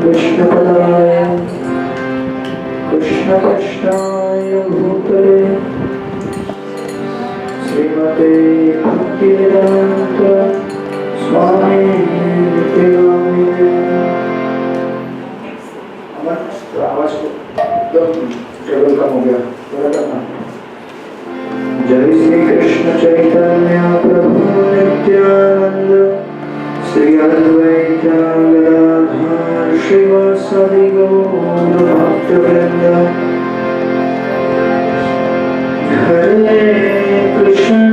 कृष्णपदाय कृष्णकृष्णाय भूतले श्रीमते भक्तिवेदांत स्वामी आवाज को एकदम टेबल कम हो गया थोड़ा करना। जय श्री कृष्ण चैतन्य प्रभु नित्यानंद श्री अद्वैत गदाधर श्रीवासादि गौर भक्तवृंद। हरे कृष्ण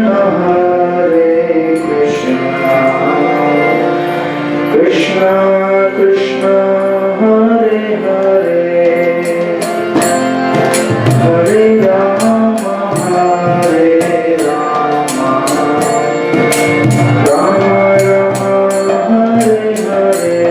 कृष्ण कृष्ण हरे हरे हरे राम राम राम हरे हरे।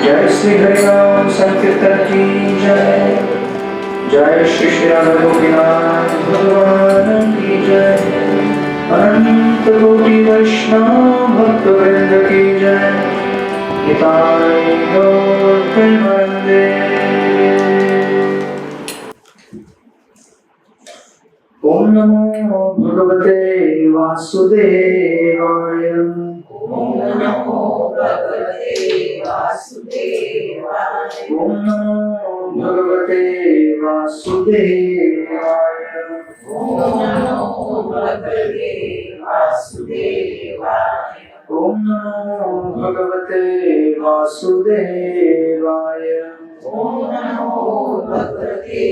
जय श्री हरिनाम संकीर्तन की जय। जय श्री श्री राधा गोपीनाथ भगवान की जय। अनंत कोटि वैष्णव भक्त वृंद की जय। निताय गौर प्रेमानंदे। ओम नमो भगवते वासुदेवाय। ओम नमो भगवते वासुदेवाय। ओम नमो भगवते वासुदेवाय। ओम नमो भगवते वासुदेवाय। ओम नमो भगवते वासुदेवाय। ओम नमो भगवते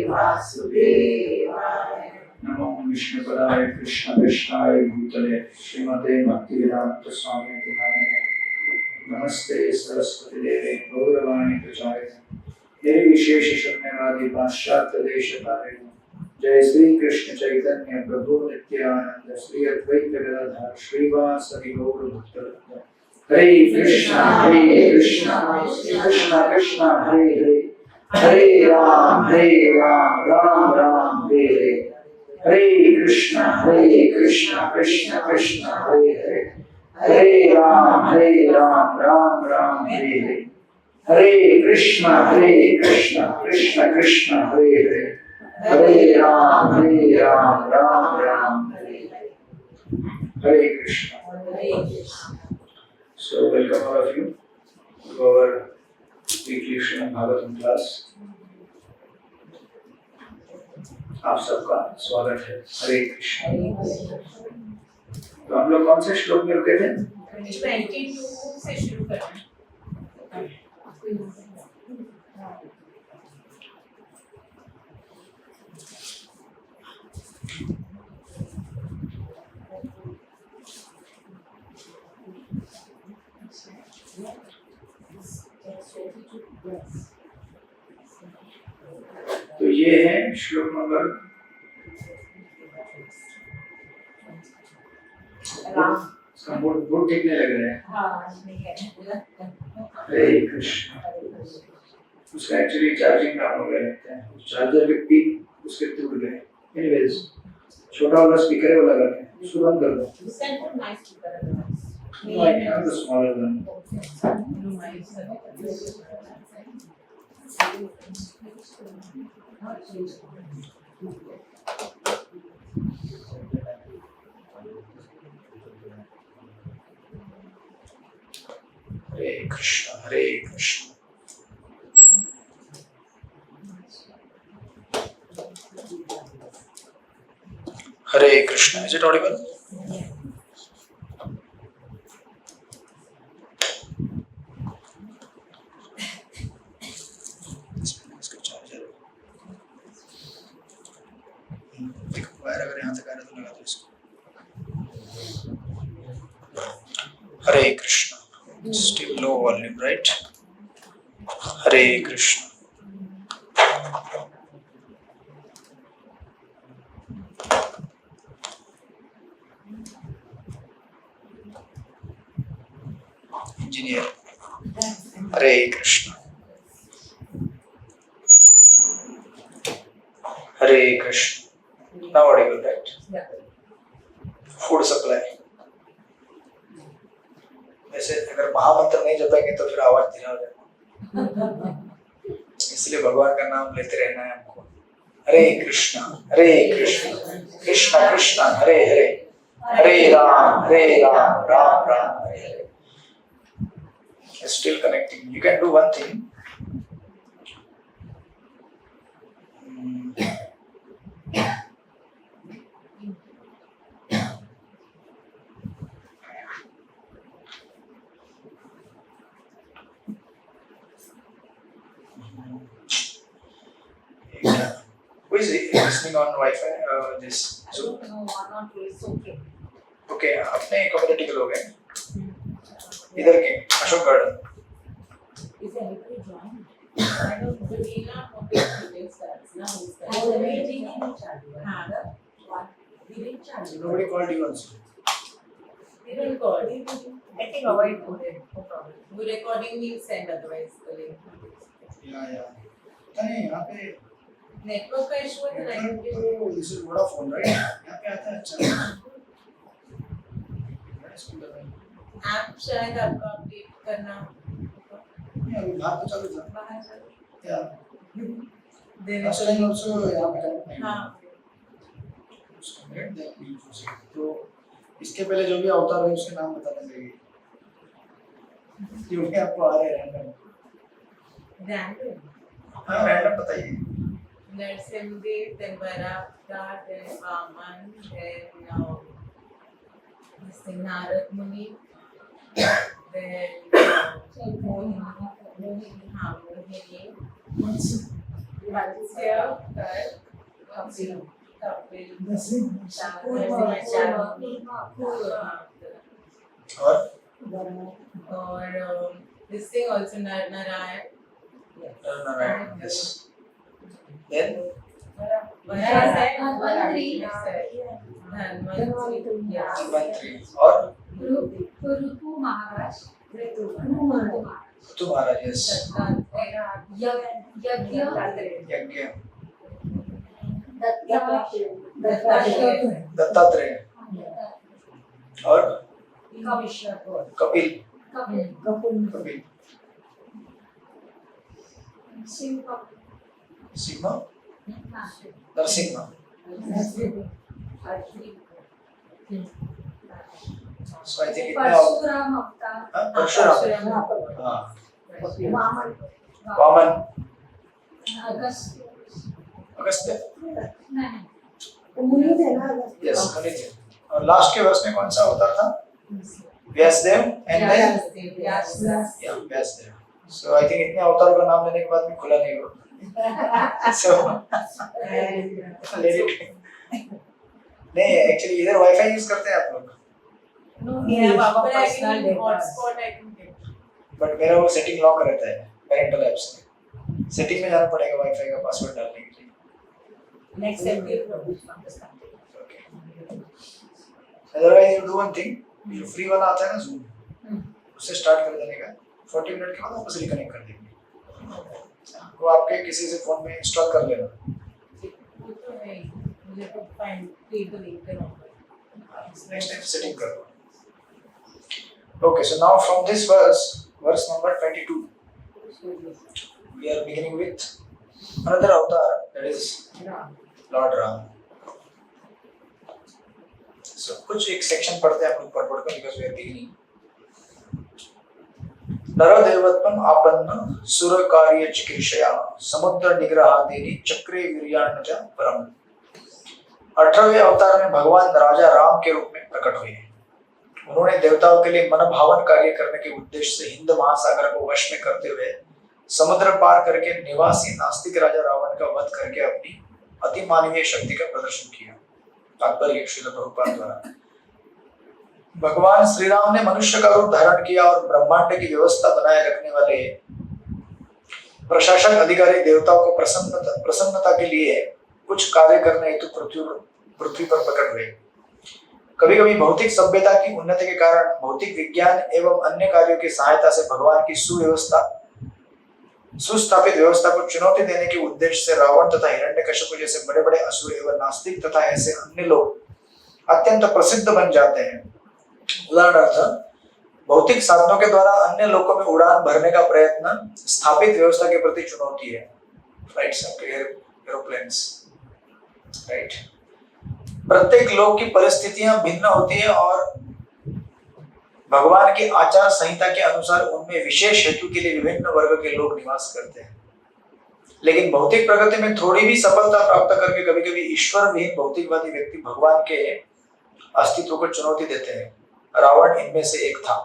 वासुदेवाय। नमो विष्णुपदाय कृष्ण कृष्णाय भूतले श्रीमते भक्तिवेदांत स्वामी नामिने। नमस्ते सरस्वती देवे गौरवाणी प्रचारिणे निर्विशेष शून्यवादी पाश्चात्य देशकारिणे। जय श्री कृष्ण चैतन्य प्रभु नित्यानंद श्री अद्वैत गदाधर श्रीवासदि गौर भक्तवृंद। हरे कृष्णा कृष्ण कृष्ण हरे हरे। हरे राम राम राम हरे हरे। हरे कृष्ण कृष्ण कृष्ण हरे हरे। हरे राम राम राम हरे हरे। हरे कृष्ण कृष्ण कृष्ण हरे हरे। हरे राम राम राम हरे हरे। हरे Krishna. So welcome all of you to our weekly Srimad Bhagavatam class. आप सबका स्वागत है। हरे कृष्ण। तो हम लोग कौन से श्लोक में रुके थे? 22 से शुरू करना। तो ये है श्लोक नंबर इसका बोर्ड ठीक नहीं लग रहा है। हरे कृष्ण। उसका एक्चुअली चार्जिंग डाउन हो गया लगता है। चार्जर के पिन उसके टूट गए। एनीवेज छोटा वाला स्पीकर है वो लगा के उसको बंद कर दो। No, I have the smaller one. Hare Krishna, Hare Krishna. Hare Krishna. Is it audible? अगर यहाँ तक आ रहा तो लगा दो इसको। Hare Krishna. Still low volume, right? Hare Krishna. Engineer. Hare Krishna Hare Krishna. Now audible right? Food supply. वैसे अगर महामंत्र नहीं जपेंगे तो फिर आवाज धीरा हो जाएगा, इसलिए भगवान का नाम लेते रहना है हमको। हरे कृष्ण कृष्ण कृष्ण हरे हरे, हरे Ram Ram Ram Hare Hare. Still connecting. You can do one thing. Who is listening on Wi-Fi? This. I don't know, not really. It's okay. Okay, अपने कम्युनिटी के लोग हैं इधर के Ashok garden. Is anybody joined? I don't know. We not know if starts now. The meeting in Charlie. हाँ, we didn't Charlie. Nobody called you also. We didn't call. I think avoid it. No problem. We recording we'll send otherwise the link. Yeah. नहीं यहाँ पे Network का issue है तो network this is Vodafone right? यहाँ पे आता है अच्छा। ऐप शायद आपका अपडेट करना नहीं अभी बाहर तो चालू था। बाहर चलो। Yeah. Then Also then also यहाँ पे connect नहीं हाँ तो इसके पहले जो भी अवतार है उसके नाम बताना चाहिए क्योंकि आपको आ रहे हैं random. हाँ रैंडम बताइए। Narasimha, then Bharata, then Vaman, then this thing Narad Muni, then Mohini, Matsya, Kapil, और this thing also Narayan. Narayan, yes. Then Dhanvantri और ऋतु महाराज ऋतु महाराज, yes. यज्ञ यज्ञ दत्तात्रेय दत्तात्रेय और Kapil Kapil Singh Narasimha. So I think इतने परशुराम अवतार परशुराम हाँ वामन अगस्त्य यस मुनि थे। और लास्ट के वर्ष में कौन सा अवतार था? Vyasadev and then Vyasadev. So I think इतने अवतारों का नाम लेने के बाद भी खुला नहीं हो। So नहीं एक्चुअली इधर वाईफाई यूज करते हैं आप लोग? No, we have our personal hotspot. I can get. But मेरा वो सेटिंग लॉक रहता है पेरेंटल ऐप से। सेटिंग में जाना पड़ेगा वाईफाई का पासवर्ड डालने के लिए। Next time we will understand. Okay. Otherwise you do one thing, जो फ्री वाला आता है ना Zoom, उससे स्टार्ट कर देने का 40 मिनट के बाद वापस रिकनेक्ट कर देंगे। वो आपके किसी से फोन में इंस्टॉल कर लेना। वो तो है, मुझे तो फाइंड क्रिएट लिंक करना होगा। नेक्स्ट टाइम सेटिंग करो। Okay, so now from this verse number 22, we are beginning with another avatar, that is Lord Ram. So कुछ एक सेक्शन पढ़ते हैं हम लोग पढ़ कर because we are beginning. नरदेवत्वम आपन्न सुर कार्य चिकीर्षया समुद्र निग्रहादेनि चक्रे वीर्याण्य च परम। 18वें अवतार में भगवान राजा राम के रूप में प्रकट हुए। उन्होंने देवताओं के लिए मनभावन कार्य करने के उद्देश्य से हिंद महासागर को वश में करते हुए समुद्र पार करके निवासी नास्तिक राजा रावण का वध करके अपनी अति मानवीय शक्ति का प्रदर्शन किया। तात्पर्य श्रील प्रभुपाद द्वारा। भगवान श्री राम ने मनुष्य का रूप धारण किया और ब्रह्मांड की व्यवस्था बनाए रखने वाले प्रशासक अधिकारी देवताओं को प्रसन्नता के लिए कुछ कार्य करने हेतु पृथ्वी पर प्रकट हुए। कभी कभी भौतिक सभ्यता की उन्नति के कारण भौतिक विज्ञान एवं अन्य कार्यों की सहायता से भगवान की सुस्थापित व्यवस्था को चुनौती देने के उद्देश्य से रावण तथा हिरण्यकश्यप जैसे बड़े बड़े असुर एवं नास्तिक तथा ऐसे अन्य लोग अत्यंत प्रसिद्ध बन जाते हैं। उदाहरणार्थ, भौतिक साधनों के द्वारा अन्य लोकों में उड़ान भरने का प्रयत्न स्थापित व्यवस्था के प्रति चुनौती है। Flights of aeroplanes, right. प्रत्येक लोक की परिस्थितियां भिन्न होती है और भगवान की आचार संहिता के अनुसार उनमें विशेष हेतु के लिए विभिन्न वर्ग के लोग निवास करते हैं। लेकिन भौतिक प्रगति में थोड़ी भी सफलता प्राप्त करके कभी कभी ईश्वर विहीन भौतिकवादी व्यक्ति भगवान के अस्तित्व को चुनौती देते हैं। रावण इनमें से एक था।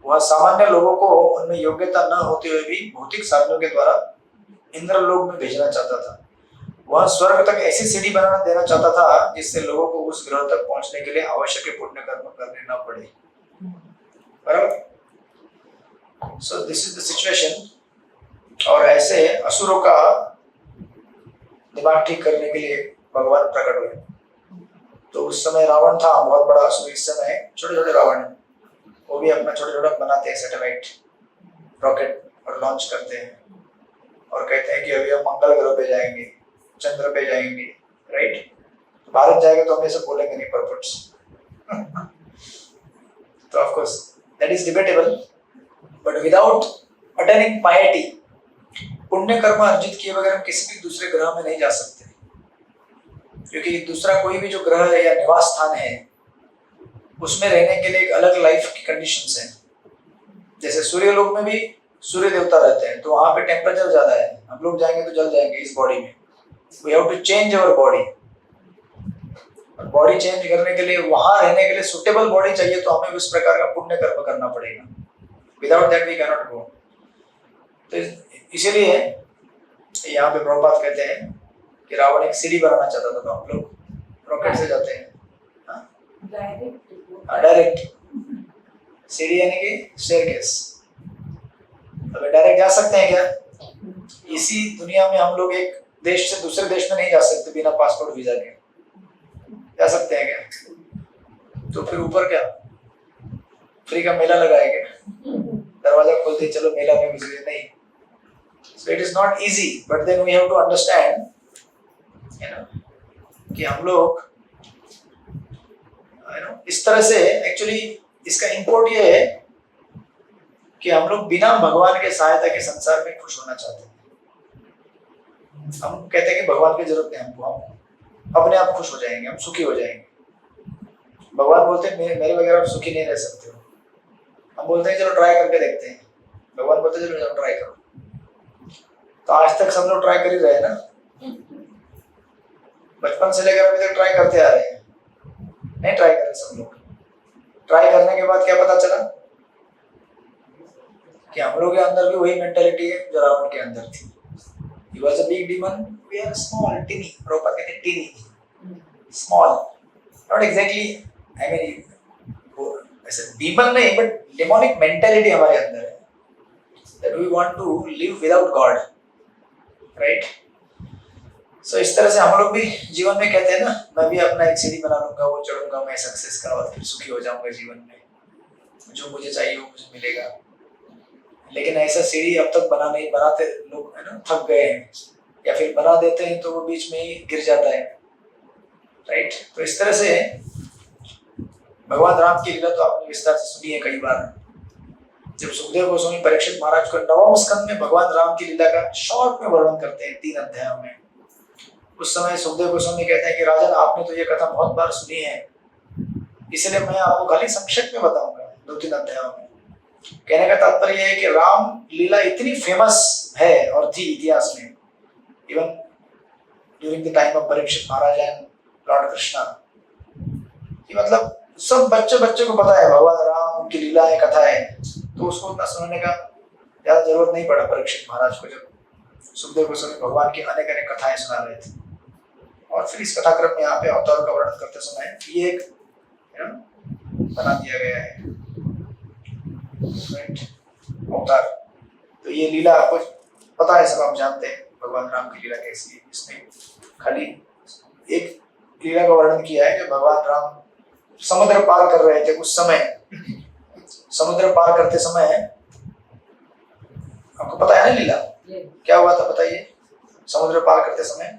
वह सामान्य लोगों को उनमें योग्यता न होते हुए भी भौतिक साधनों के द्वारा इंद्रलोक में भेजना चाहता था। वह स्वर्ग तक ऐसी सीढ़ी बनाना देना चाहता था जिससे लोगों को उस ग्रह तक पहुंचने के लिए आवश्यक पुण्य कर्म करने न पड़े। बराबर। सो दिस इज द सिचुएशन। और ऐसे असुरों का दिमाग ठीक करने के लिए भगवान प्रकट हुए। तो उस समय रावण था बहुत बड़ा असुर। इस समय छोटे छोटे रावण है, वो भी अपना छोटे छोटा बनाते हैं सैटेलाइट रॉकेट और लॉन्च करते हैं और कहते हैं कि अभी हम मंगल ग्रह पे जाएंगे, चंद्र पे जाएंगे, राइट। भारत जाएगा तो हम ये सब बोलेंगे नहीं, परफॉर्म्स। तो of course that is debatable, but without attaining piety, पुण्य कर्म अर्जित किए बगैर हम किसी भी दूसरे ग्रह में नहीं जा सकते, क्योंकि दूसरा कोई भी जो ग्रह है या निवास स्थान है उसमें रहने के लिए एक अलग लाइफ की कंडीशंस हैं। जैसे सूर्यलोक में भी सूर्य देवता रहते हैं, तो वहां पे टेम्परेचर ज्यादा है, हम लोग जाएंगे तो जल जाएंगे इस बॉडी में। We have to change our body. और बॉडी चेंज करने के लिए, वहां रहने के लिए सुटेबल बॉडी चाहिए, तो हमें उस प्रकार का पुण्य कर्म करना पड़ेगा। Without that we can not go. तो इसीलिए यहाँ पे प्रभुपाद कहते हैं कि रावण एक सीढ़ी बनाना चाहता था, तो हम लोग रॉकेट से जाते हैं डायरेक्ट। सीढ़ी यानी कि स्टेयरकेस। अबे डायरेक्ट जा सकते हैं क्या? इसी दुनिया में हम लोग एक देश से दूसरे देश में नहीं जा सकते बिना पासपोर्ट वीजा के। जा सकते हैं क्या? तो फिर ऊपर क्या फ्री का मेला लगाएंगे, दरवाजा खोलते चलो मेला में घुस गए? नहीं। So it is not easy, but then we have to understand, कि हम लोग इस तरह से एक्चुअली इसका इंपोर्ट ये है कि हम लोग बिना भगवान के सहायता के संसार में खुश होना चाहते हैं। हम कहते हैं कि भगवान की जरूरत नहीं हमको, हम अपने आप खुश हो जाएंगे, हम सुखी हो जाएंगे। भगवान बोलते हैं मेरे बगैर आप सुखी नहीं रह सकते हो। हम बोलते हैं चलो ट्राई करके देखते हैं। भगवान बोलते हैं चलो ट्राई करो। तो आज तक सब लोग ट्राई कर ही रहे हैं ना, बचपन से लेकर अभी तक ट्राई करते आ रहे हैं। नहीं ट्राई कर रहे सब लोग। ट्राई करने के बाद क्या पता चला कि हम लोग के अंदर भी वही मेंटालिटी है जो रावण के अंदर थी। He was a big demon, we are small, teeny. Proper कहते हैं teeny, small, not exactly. I mean, ऐसे demon नहीं, but demonic mentality हमारे अंदर है that we want to live without God, right? So इस तरह से हम लोग भी जीवन में कहते हैं ना, मैं भी अपना एक सीढ़ी बना लूंगा, वो चढ़ूंगा मैं सक्सेस का और फिर सुखी हो जाऊंगा जीवन में, जो मुझे चाहिए वो मुझे मिलेगा। लेकिन ऐसा सीढ़ी अब तक बनाते लोग है ना, थक गए हैं, या फिर बना देते हैं तो वो बीच में ही गिर जाता है, राइट। तो इस तरह से भगवान राम की लीला तो आपने विस्तार से सुनी है कई बार। जब सुखदेव गोस्वामी परीक्षित महाराज को नवम स्कंद में भगवान राम की लीला का शॉर्ट में वर्णन करते हैं 3 अध्यायों में। उस समय सुखदेव गोस्वामी कहते हैं कि राजन आपने तो ये कथा बहुत बार सुनी है, इसलिए मैं आपको खाली संक्षेप में बताऊंगा 2-3 अध्यायों में। कहने का तात्पर्य है कि राम लीला इतनी फेमस है और थी इतिहास में, even during the time of Parikshit Maharaj and Lord Krishna, कि मतलब सब बच्चे को पता है भगवान राम की लीला है, कथा है। तो उसको उतना सुनने का ज्यादा जरूरत नहीं पड़ा परीक्षित महाराज को, जब सुखदेव गोस्वामी भगवान की अनेक कथाएं सुना रहे थे। और फिर इस कथाक्रम में यहाँ पे अवतार का वर्णन करते समय ये एक बना दिया गया है, राइट, अवतार। तो ये लीला आपको पता है, सब आप जानते हैं भगवान राम की लीला कैसी है। इसमें खाली एक लीला का वर्णन किया है कि भगवान राम समुद्र पार कर रहे थे उस समय, समुद्र पार करते समय आपको पता है ना लीला क्या हुआ था, बताइए। समुद्र पार करते समय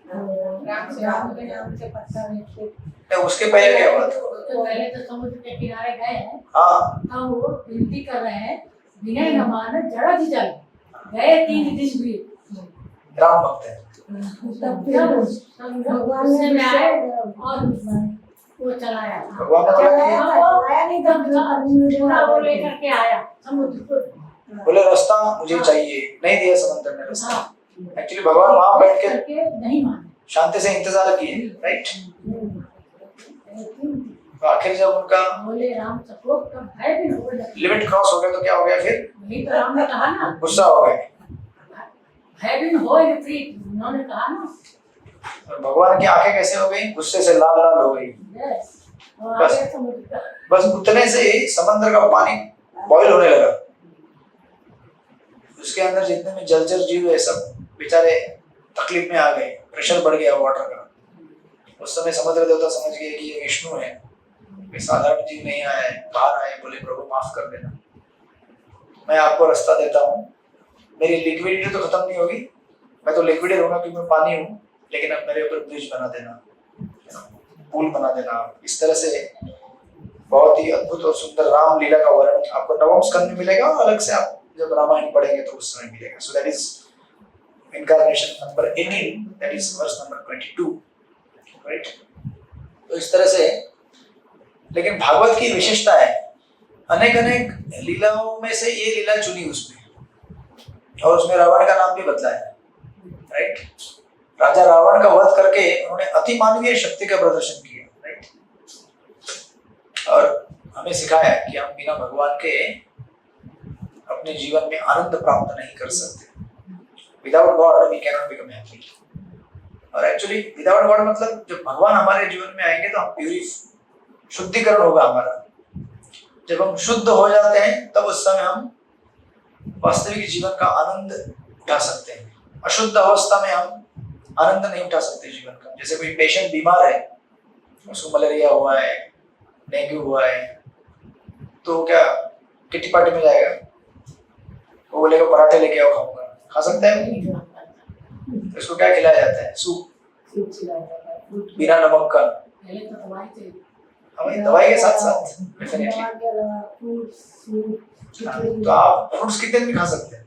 राम के नाम से पत्थर नहीं, उसके पहले क्या हुआ था? तो पहले तो समुद्र के किनारे गए हैं, हाँ अब वो विनती कर रहे हैं, विनय नमान जड़ा भी चल गए 3 दिन भी। राम भक्त है। भगवान में आए और वो चलाया, भगवान ने वो लेकर के आया समुद्र को। बोले रास्ता मुझे चाहिए, नहीं दिया समंदर ने रास्ता। एक्चुअली भगवान वहां बैठ के नहीं माने, शांति से इंतजार किए, राइट। तो आखिर जब उनका बोले राम सपोर्ट कब है भी हो गया, लिमिट क्रॉस हो गया तो क्या हो गया फिर? नहीं तो राम ने कहा ना गुस्सा हो गए। हेवन हो विपरीत, उन्होंने कहा ना। और भगवान की आंखें कैसे हो गई? गुस्से से लाल लाल हो गई। यस, और बस। आगे समुद्र बस उतने से ही समंदर का पानी बॉईल होने लगा। उसके अंदर जितने भी जलचर जीव है सब बेचारे तकलीफ में आ गए, प्रेशर बढ़ गया वाटर का। उस समय समुद्र देवता समझ गए कि ये विष्णु है, कोई साधारण जीव नहीं आया है। बाहर आए, बोले प्रभु माफ कर देना, मैं आपको रास्ता देता हूँ, मेरी लिक्विडिटी तो खत्म नहीं होगी, मैं तो लिक्विड रहूंगा क्योंकि मैं पानी हूँ, लेकिन अब मेरे ऊपर ब्रिज बना देना, पुल बना देना। इस तरह से बहुत ही अद्भुत और सुंदर राम लीला का वर्णन आपको नवम स्कंद में मिलेगा, और अलग से आप जब रामायण पढ़ेंगे तो उस समय मिलेगा। So that is incarnation number 18, that is verse number 22, right. तो इस तरह से, लेकिन भागवत की विशेषता है, अनेक अनेक लीलाओं में से ये लीला चुनी उसमें, और उसमें रावण का नाम भी बतलाया, राइट। राजा रावण का वध करके उन्होंने अति मानवीय शक्ति का प्रदर्शन किया, राइट। और हमें सिखाया कि हम बिना भगवान के अपने जीवन में आनंद प्राप्त नहीं कर सकते। Without God we can not become happy. और एक्चुअली विदाउट गॉड मतलब जब भगवान हमारे जीवन में आएंगे तो हम शुद्धिकरण होगा हमारा। जब हम शुद्ध हो जाते हैं तब उस समय हम वास्तविक जीवन का आनंद उठा सकते हैं। अशुद्ध अवस्था में हम आनंद नहीं उठा सकते जीवन का। जैसे कोई पेशेंट बीमार है, उसको मलेरिया हुआ है, डेंगू हुआ है, तो क्या किटी पार्टी में जाएगा? वो बोलेगा पराठे लेके आओ, खाऊंगा। खा सकता है? तो इसको क्या खिलाया जाता है? सूप बिना नमक का। हमें दवाई के साथ साथ डेफिनेटली। तो आप फ्रूट्स कितने दिन खा सकते हैं?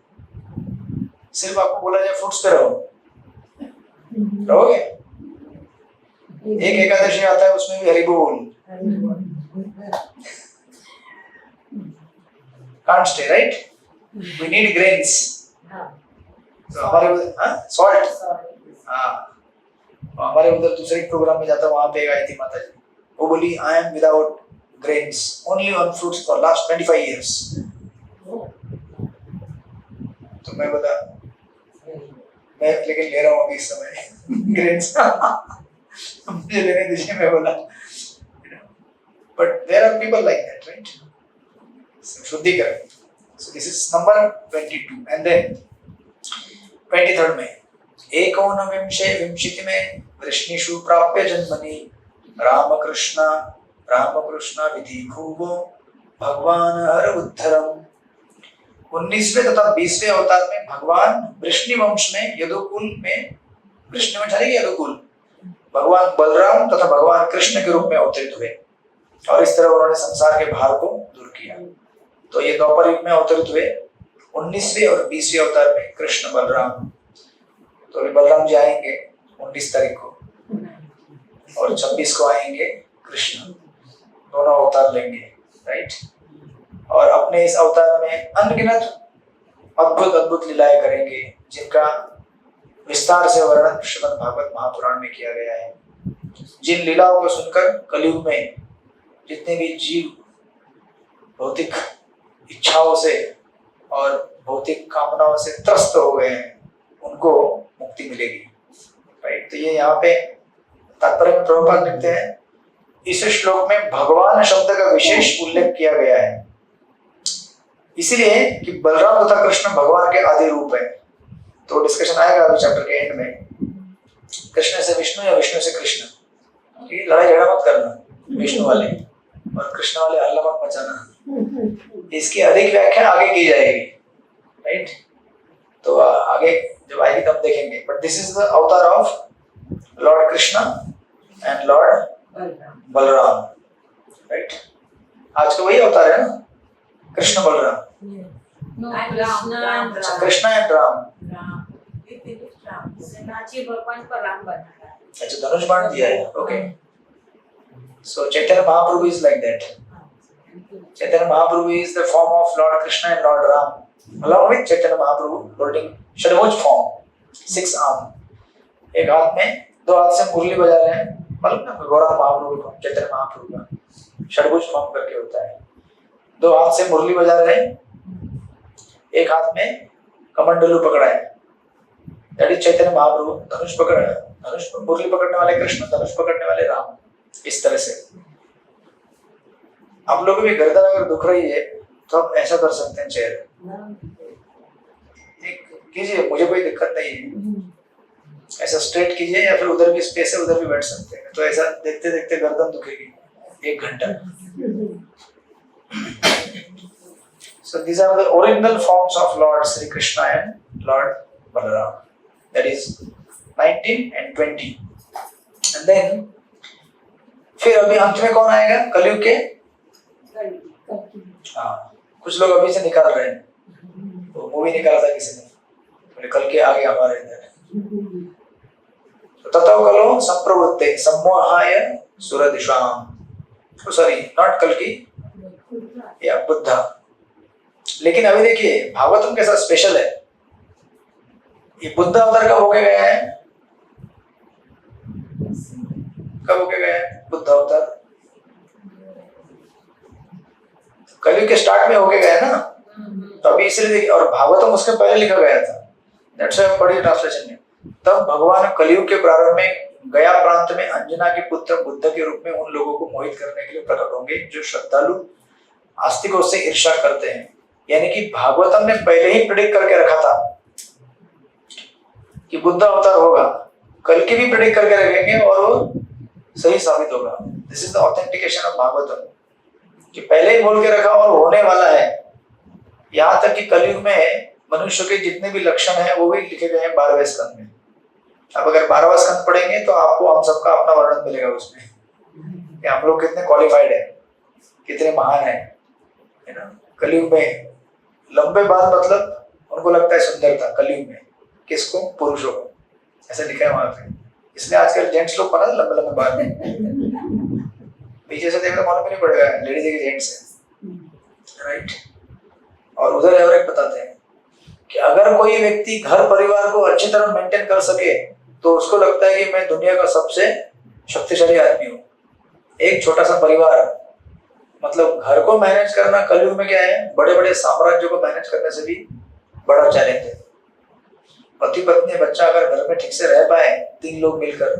सिर्फ आपको बोला जाए फ्रूट्स पे रहोगे? एक एकादशी आता है, उसमें भी हरि बोल, can't stay, right? We need grains. तो हमारे सॉल्ट, हमारे उधर दूसरे प्रोग्राम में जाता, वहां पे आई थी माता जी, वो बोली I am without grains, only on fruits for last 25 years। तो मैं बोला मैं लेकिन ले रहा हूँ अभी इस समय ग्रेन्स मुझे लेने दीजिए। मैं बोला but there are people like that, right. शुद्धिकरण। So this is number 22। And then 23rd में एकोनविंशे विंशति में वृष्णिषु प्राप्य जन्मनि रामकृष्ण विधि भूवो भगवान हर उद्धरम। 19वें तथा 20वें अवतार में भगवान वृष्णि वंश में यदुकुल में, वृष्णि वंश है यदुकुल, भगवान बलराम तथा भगवान कृष्ण के रूप में अवतरित हुए, और इस तरह उन्होंने संसार के भार को दूर किया। तो ये द्वापर युग में अवतरित हुए। 19वें और 20वें अवतार में कृष्ण बलराम। तो अभी बलराम जी आएंगे 19 तारीख को, और 26 को आएंगे कृष्ण, दोनों अवतार लेंगे, राइट। और अपने इस अवतार में अनगिनत अद्भुत अद्भुत लीलाएं करेंगे, जिनका विस्तार से वर्णन श्रीमद् भागवत महापुराण में किया गया है। जिन लीलाओं को सुनकर कलयुग में जितने भी जीव भौतिक इच्छाओं से और भौतिक कामनाओं से त्रस्त हो गए हैं, उनको मुक्ति मिलेगी, राइट। तो ये यहाँ पे तात्पर्य में प्रभुपाद लिखते हैं, इस श्लोक में भगवान शब्द का विशेष उल्लेख किया गया है, इसीलिए कि बलराम तथा कृष्ण भगवान के आदि रूप है। तो डिस्कशन आएगा अभी चैप्टर के एंड में, कृष्ण से विष्णु या विष्णु से कृष्ण, ठीक है, लड़ाई झगड़ा मत करना विष्णु वाले और कृष्ण वाले हल्ला मत मचाना। इसकी अधिक व्याख्या आगे की जाएगी, राइट? तो आगे जब आएगी तब देखेंगे। बट दिस इज द अवतार of lord Krishna and Lord Balram, right? आज का वही अवतार है ना, कृष्ण बलराम। अच्छा, कृष्णा एंड राम। नाची भगवान को राम बना रहा है। अच्छा, धनुष बाण दिया है, okay. So Chaitanya Mahaprabhu is like that. Chaitanya Mahaprabhu is the form of Lord Krishna and Lord Ram, along with Chaitanya Mahaprabhu holding Shadbhuj form, 6 arm. एक हाथ में, 2 हाथ से मुरली बजा रहे हैं, मालूम ना गौरांग महाप्रभु को, चैतन्य महाप्रभु का षडभुज फॉर्म करके होता है। 2 हाथ से मुरली बजा रहे हैं, एक हाथ में कमंडलू पकड़ा है, दैट इज चैतन्य महाप्रभु। धनुष मुरली पकड़ने वाले कृष्ण, धनुष पकड़ने वाले राम। इस तरह से आप लोगों की गर्दन अगर दुख रही है तो आप ऐसा कर सकते हैं, चेयर कीजिए, मुझे कोई दिक्कत नहीं है। ऐसा स्ट्रेट कीजिए या फिर उधर भी स्पेस है, उधर भी बैठ सकते हैं। तो ऐसा देखते देखते गर्दन दुखेगी 1 घंटा। So these are the original forms of Lord Sri Krishna and Lord Balaram. That is 19 and 20. And then फिर अभी अंत में कौन आएगा कलयुग के? हाँ, कुछ लोग अभी से निकाल रहे हैं, तो मूवी निकाला था किसी ने, बोले कल के आगे हमारे इधर। तो ततो कलो संप्रवृत्ते सम्मोहाय सुरदिशाम। सॉरी, नॉट कल की, या बुद्धा। लेकिन अभी देखिए भागवतम के साथ स्पेशल है, ये बुद्ध अवतार कब होके गया है? कब होके गया है बुद्ध अवतार? कलयुग के स्टार्ट में होके गया ना, तो अभी इसलिए देखिए, और भागवतम उसके पहले लिखा गया था, दैट्स व्हाई बड़ी ट्रांसलेशन में। तब भगवान कलयुग के प्रारंभ में गया प्रांत में अंजना के पुत्र बुद्ध के रूप में उन लोगों को मोहित करने के लिए प्रकट होंगे जो श्रद्धालु आस्तिकों से ईर्ष्या करते हैं। यानी कि भागवतम ने पहले ही प्रेडिक्ट करके रखा था कि बुद्ध अवतार होगा, कल के भी प्रेडिक्ट करके रखेंगे और वो सही साबित होगा। This is the authentication of Bhagavatam, कि पहले ही बोल के रखा और होने वाला है। यहाँ तक कि कलयुग में मनुष्य के जितने भी लक्षण हैं वो भी लिखे गए हैं 12वें स्कंद में। अब अगर 12वां स्कंद पढ़ेंगे तो आपको हम सबका अपना वर्णन मिलेगा उसमें, कि हम लोग कितने क्वालिफाइड हैं, कितने महान हैं, है ना। कलयुग में लंबे बाल मतलब उनको लगता है सुंदरता, कलयुग में किसको? पुरुषों को, ऐसा लिखा है वहां पे। इसलिए आजकल जेंट्स लोग बना लंबे लंबे बाल, पीछे से देखना मालूम नहीं पड़ेगा लेडीज के जेंट्स है, राइट। और उधर एवरेज बताते हैं कि अगर कोई व्यक्ति घर परिवार को अच्छी तरह मेंटेन कर सके तो उसको लगता है कि मैं दुनिया का सबसे शक्तिशाली आदमी हूँ। एक छोटा सा परिवार, मतलब घर को मैनेज करना कलयुग में क्या है, बड़े बड़े साम्राज्यों को मैनेज करने से भी बड़ा चैलेंज है। पति पत्नी बच्चा अगर घर में ठीक से रह पाए, 3 लोग मिलकर,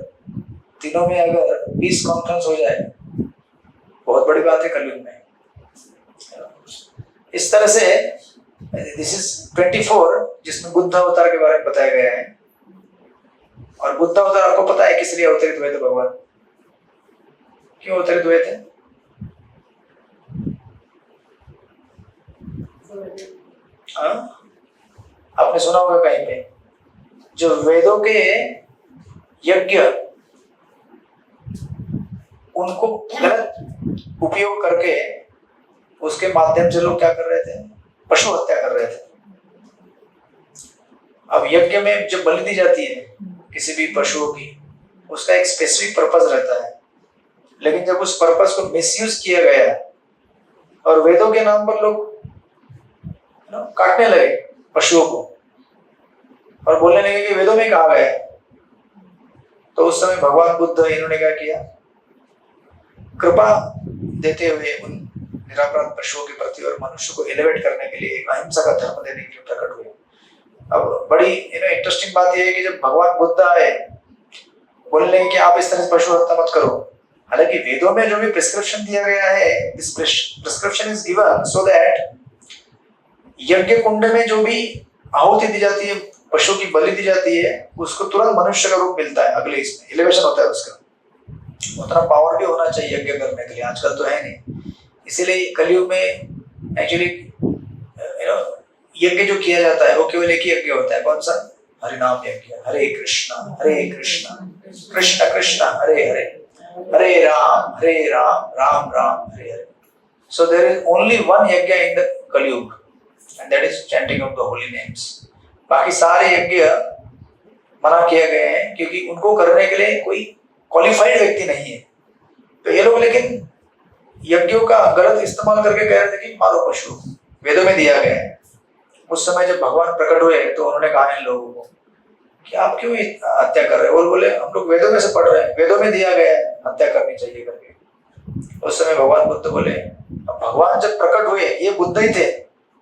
तीनों में अगर पीस कॉन्फ्रेंस हो जाए, बहुत बड़ी बात है कलयुग में। इस तरह से दिस इज 24 जिसमें बुद्ध अवतार के बारे में बताया गया है। और बुद्ध अवतार आपको पता है किस लिए अवतरित हुए थे भगवान? क्यों अवतरित हुए थे? आपने सुना होगा कहीं पे, जो वेदों के यज्ञ उनको गलत उपयोग करके उसके माध्यम से लोग क्या कर रहे थे? पशु हत्या कर रहे थे। अब यज्ञ में जब बलि दी जाती है किसी भी पशुओं की, उसका एक स्पेसिफिक पर्पस रहता है, लेकिन जब उस पर्पस को मिसयूज किया गया और वेदों के नाम पर लोग काटने लगे पशुओं को और बोलने लगे कि वेदों में कहा गया है, तो उस समय भगवान बुद्ध इन्होंने क्या किया? कृपा देते हुए उन निरापराध पशुओं के प्रति और मनुष्य को एलिवेट करने के लिए एक अहिंसा का धर्म देने के लिए प्रकट हुए। अब बड़ी इंटरेस्टिंग बात यह है कि जब भगवान बुद्ध आए, बोलने लगे कि आप इस तरह से पशु हत्या मत करो। हालांकि वेदों में जो भी प्रिस्क्रिप्शन दिया गया है, this prescription is given so that यज्ञ कुंड में जो भी आहुति दी जाती है, पशु की बलि दी जाती है, उसको तुरंत मनुष्य का रूप मिलता है। अगले इसमें एलिवेशन होता है उसका, उतना पावर भी होना चाहिए यज्ञ करने के लिए, आजकल तो है नहीं। इसीलिए कलयुग में एक्चुअली यज्ञ जो किया जाता है वो केवल एक ही यज्ञ होता है, कौन सा? हरिनाम यज्ञ। हरे कृष्णा कृष्ण कृष्ण हरे हरे, हरे Ram Ram Ram Hare Hare. So there is only one yajna in the Kaliyug, and that is chanting of the holy names. बाकी सारे यज्ञ मना किए गए हैं क्योंकि उनको करने के लिए कोई क्वालिफाइड व्यक्ति नहीं है। तो ये लोग लेकिन यज्ञों का गलत इस्तेमाल करके कह रहे थे कि मारो पशु, वेदों में दिया गया है। उस समय जब भगवान प्रकट हुए तो उन्होंने कहा इन लोगों को कि आप क्यों हत्या कर रहे हो, और बोले हम लोग वेदों में से पढ़ रहे हैं, वेदों में दिया गया है हत्या करनी चाहिए करके। उस समय भगवान बुद्ध बोले, भगवान जब प्रकट हुए ये बुद्ध ही थे,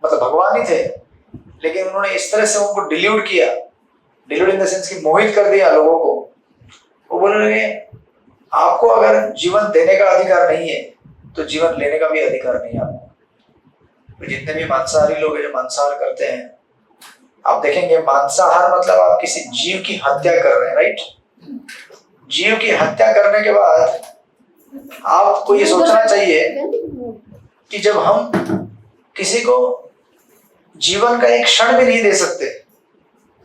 मतलब भगवान ही थे, लेकिन उन्होंने इस तरह से उनको डिल्यूट किया, डिल्यूट इन द सेंस कि मोहित कर दिया लोगों को। वो बोलने लगे आपको अगर जीवन देने का अधिकार नहीं है तो जीवन लेने का भी अधिकार नहीं है आपको। तो जितने भी मांसाहारी लोग हैं जो मांसाहार करते हैं, आप देखेंगे मांसाहार मतलब आप किसी जीव की हत्या कर रहे हैं, राइट? जीव की हत्या करने के बाद आपको ये सोचना चाहिए कि जब हम किसी को जीवन का एक क्षण भी नहीं दे सकते,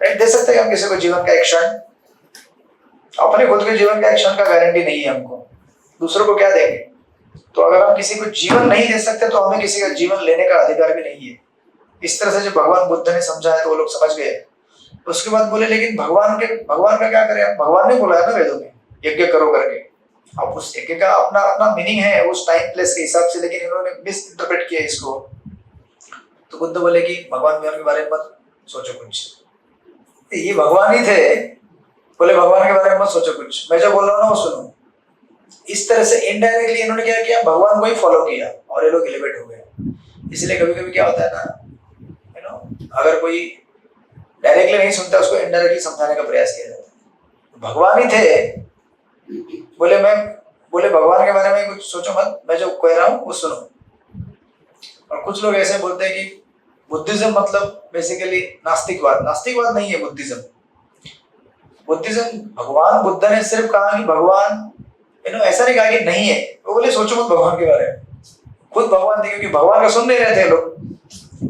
राइट? दे सकते हैं हम किसी को जीवन का एक क्षण? अपने खुद के जीवन का एक क्षण का गारंटी नहीं है हमको, दूसरों को क्या देंगे? तो अगर हम किसी को जीवन नहीं दे सकते तो हमें किसी का जीवन लेने का अधिकार भी नहीं है। इस तरह से जब भगवान बुद्ध ने समझाया तो वो लोग समझ गए। उसके बाद बोले लेकिन भगवान का क्या करें? भगवान ने बोला है ना वेदों में यज्ञ करो करके। अब उस यज्ञ का अपना अपना मीनिंग है उस टाइम प्लेस के हिसाब से, लेकिन इन्होंने मिस इंटरप्रेट किया इसको। तो बुद्ध बोले कि भगवान के बारे में मत सोचो कुछ, ये भगवान ही थे, बोले भगवान के बारे में मत सोचो कुछ, मैं जो बोल रहा हूँ ना वो सुनो। इस तरह से इनडायरेक्टली इन्होंने क्या किया? भगवान को ही फॉलो किया और ये लोग एलिवेट हो गए। इसलिए कभी कभी क्या होता है ना, अगर कोई डायरेक्टली नहीं सुनता उसको इनडायरेक्टली समझाने का प्रयास किया जाता है। भगवान ही थे, बोले भगवान के बारे में कुछ सोचो मत, मैं जो कह रहा हूँ वो सुनो। और कुछ लोग ऐसे बोलते हैं कि बुद्धिज्म मतलब बेसिकली नास्तिकवाद नहीं है बुद्धिज्म। भगवान बुद्ध ने सिर्फ कहा कि भगवान ऐसा नहीं कहा कि नहीं है, वो बोले सोचो मत भगवान के बारे में। खुद भगवान थे, क्योंकि भगवान का सुन नहीं रहे थे लोग,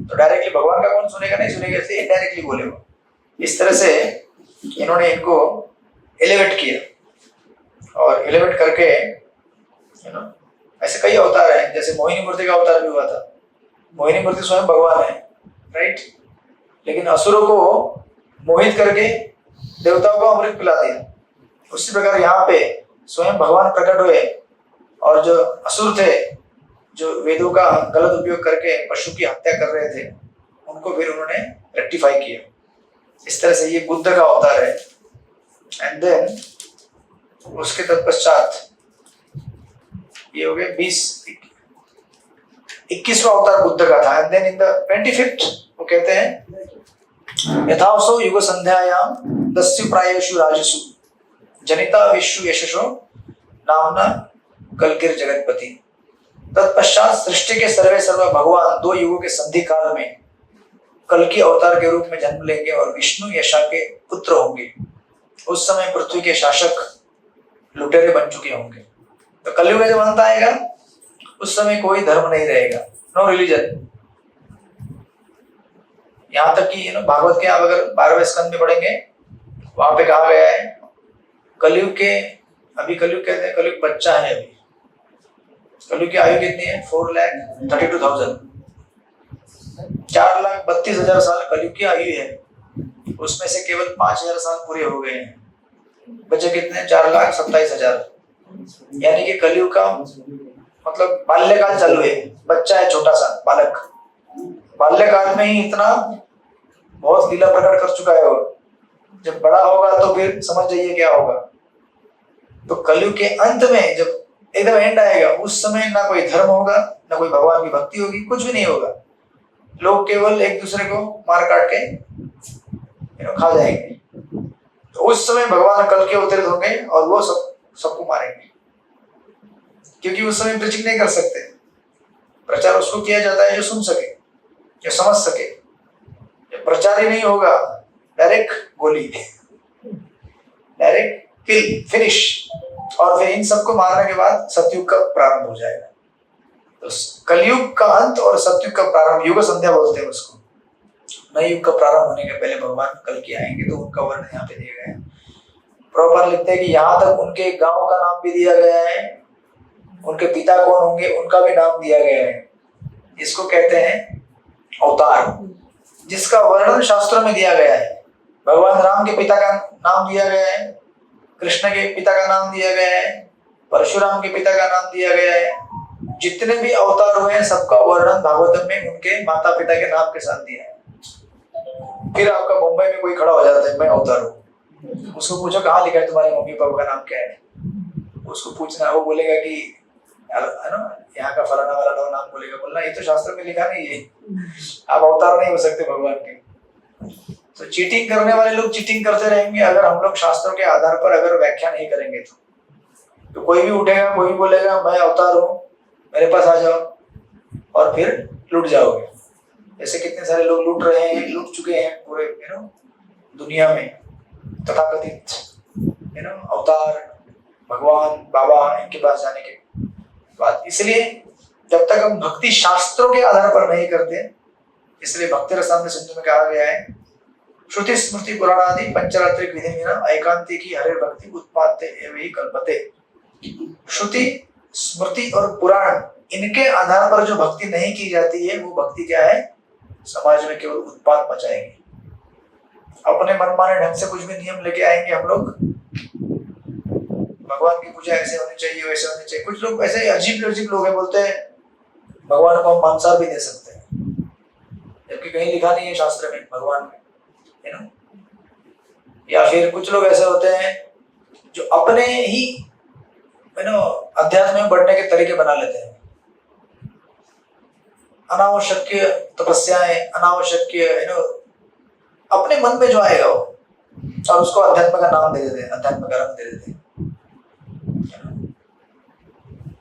तो डायरेक्टली भगवान का कौन सुनेगा? नहीं सुनेगा, इसलिए इनडायरेक्टली बोले वो। इस तरह से इन्होंने इनको एलिवेट किया, और एलिवेट करके ऐसे कई अवतार हैं, जैसे मोहिनी मूर्ति का अवतार भी हुआ था। मोहिनी मूर्ति स्वयं भगवान है, राइट? लेकिन असुरों को मोहित करके देवताओं को अमृत पिला दिया। उसी प्रकार यहाँ पे स्वयं भगवान प्रकट हुए, और जो असुर थे जो वेदों का गलत उपयोग करके पशु की हत्या कर रहे थे, उनको फिर उन्होंने रेक्टिफाई किया। इस तरह से ये बुद्ध का अवतार है। एंड देन उसके तत्पश्चात ये हो गए 21वां अवतार बुद्ध का था। And then in the 25th वो कहते हैं यथावसो युग संध्यायाम दस्यु प्रायेषु राजसु जनिता विश्व यशसो नामना कलकिर जगतपति। तत्पश्चात सृष्टि के सर्वा भगवान 2 युगों के संधि काल में कल्कि अवतार के रूप में जन्म लेंगे और विष्णु यशा के पुत्र होंगे। उस समय पृथ्वी के शासक लुटेरे बन चुके होंगे। तो कलयुग जब अंत आएगा उस समय कोई धर्म नहीं रहेगा, नो रिलीजन। यहाँ तक कि भागवत के आप अगर 12वें स्कंद में पढ़ेंगे, वहां पे कहा गया है कलयुग के, अभी कलयुग कहते हैं कलयुग बच्चा है। अभी कलयुग की आयु कितनी है? 4,32,000, 4,32,000 साल कलयुग की आयु है। उसमें से केवल 5,000 साल पूरे हो गए हैं, बचे कितने? 4,27,000। यानी कि कलयुग का मतलब बाल्यकाल चालू है। बच्चा है छोटा सा बालक, बाल्यकाल में ही इतना बहुत लीला प्रकट कर चुका है, और जब बड़ा होगा तो फिर समझ जाइए क्या होगा। तो कलयुग के अंत में जब एकदम एंड आएगा उस समय ना कोई धर्म होगा, ना कोई भगवान की भक्ति होगी, कुछ भी नहीं होगा। लोग केवल एक दूसरे को मार काट के खा जाएंगे। तो उस समय भगवान कल के अवतरित होंगे और वो सबको मारेंगे, क्योंकि उस समय प्रीचिंग नहीं कर सकते। प्रचार उसको किया जाता है जो सुन सके, जो समझ सके। जब प्रचार ही नहीं होगा, डायरेक्ट गोली, डायरेक्ट किल, फिनिश। और फिर इन सबको मारने के बाद सतयुग का प्रारंभ हो जाएगा। तो कलयुग का अंत और सतयुग का प्रारंभ, युग संध्या बोलते हैं उसको। नए युग का प्रारंभ होने के पहले भगवान कल की आएंगे, तो उनका वर्णन यहाँ पे दिया गया है। प्रभुपाद लिखते हैं कि यहाँ तक उनके गांव का नाम भी दिया गया है, उनके पिता कौन होंगे उनका भी नाम दिया गया है। इसको कहते हैं अवतार, जिसका वर्णन शास्त्रों में दिया गया है। भगवान राम के पिता का नाम दिया गया है, कृष्ण के पिता का नाम दिया गया है, परशुराम के पिता का नाम दिया गया है। जितने भी अवतार हुए हैं सबका वर्णन भागवतम में उनके माता पिता के नाम के साथ दिया है। फिर आपका मुंबई में कोई खड़ा हो जाता है, मैं अवतार हूँ, उसको पूछो कहाँ लिखा है तुम्हारे मम्मी पापा का नाम क्या है, उसको पूछना, वो बोलेगा कि है ना यहाँ का फलाना वाला नाम बोलेगा, बोलना ये तो शास्त्र में लिखा नहीं है, आप अवतार नहीं हो सकते भगवान के। तो चीटिंग करने वाले लोग चीटिंग करते रहेंगे अगर हम लोग शास्त्रों के आधार पर अगर व्याख्या नहीं करेंगे तो कोई भी उठेगा, कोई भी बोलेगा मैं अवतार हूँ, मेरे पास आ जाओ, और फिर लूट जाओगे। ऐसे कितने सारे लोग लूट रहे हैं, लूट चुके हैं पूरे दुनिया में, तथाकथित अवतार भगवान बाबा इनके पास जाने के बाद। इसलिए जब तक हम भक्ति शास्त्रों के आधार पर नहीं करते, इसलिए भक्ति रसामृत सिंधु में कहा गया है श्रुति स्मृति पुराण आदि पंचरात्रिक विधि एकांतिकी हरे भक्ति उत्पादते एवं ही कल्पते। श्रुति स्मृति और पुराण इनके आधार पर जो भक्ति नहीं की जाती है वो भक्ति क्या है, समाज में केवल उत्पाद मचाएगी। अपने मनमाने ढंग से कुछ भी नियम लेके आएंगे हम लोग, भगवान की पूजा ऐसे होनी चाहिए वैसे होनी चाहिए। कुछ लोग ऐसे अजीब लोग हैं, बोलते हैं भगवान को हम मांसाहार भी दे सकते हैं, जबकि कहीं लिखा नहीं है शास्त्र में भगवान में, है ना। या फिर कुछ लोग ऐसे होते हैं जो अपने ही अध्यात्म में बढ़ने के तरीके बना लेते हैं, अनावश्यक तपस्याएं, अनावश्यक अपने मन में जो आएगा वो, और उसको अध्यात्म का नाम दे देते हैं, अध्यात्म का रंग दे देते हैं।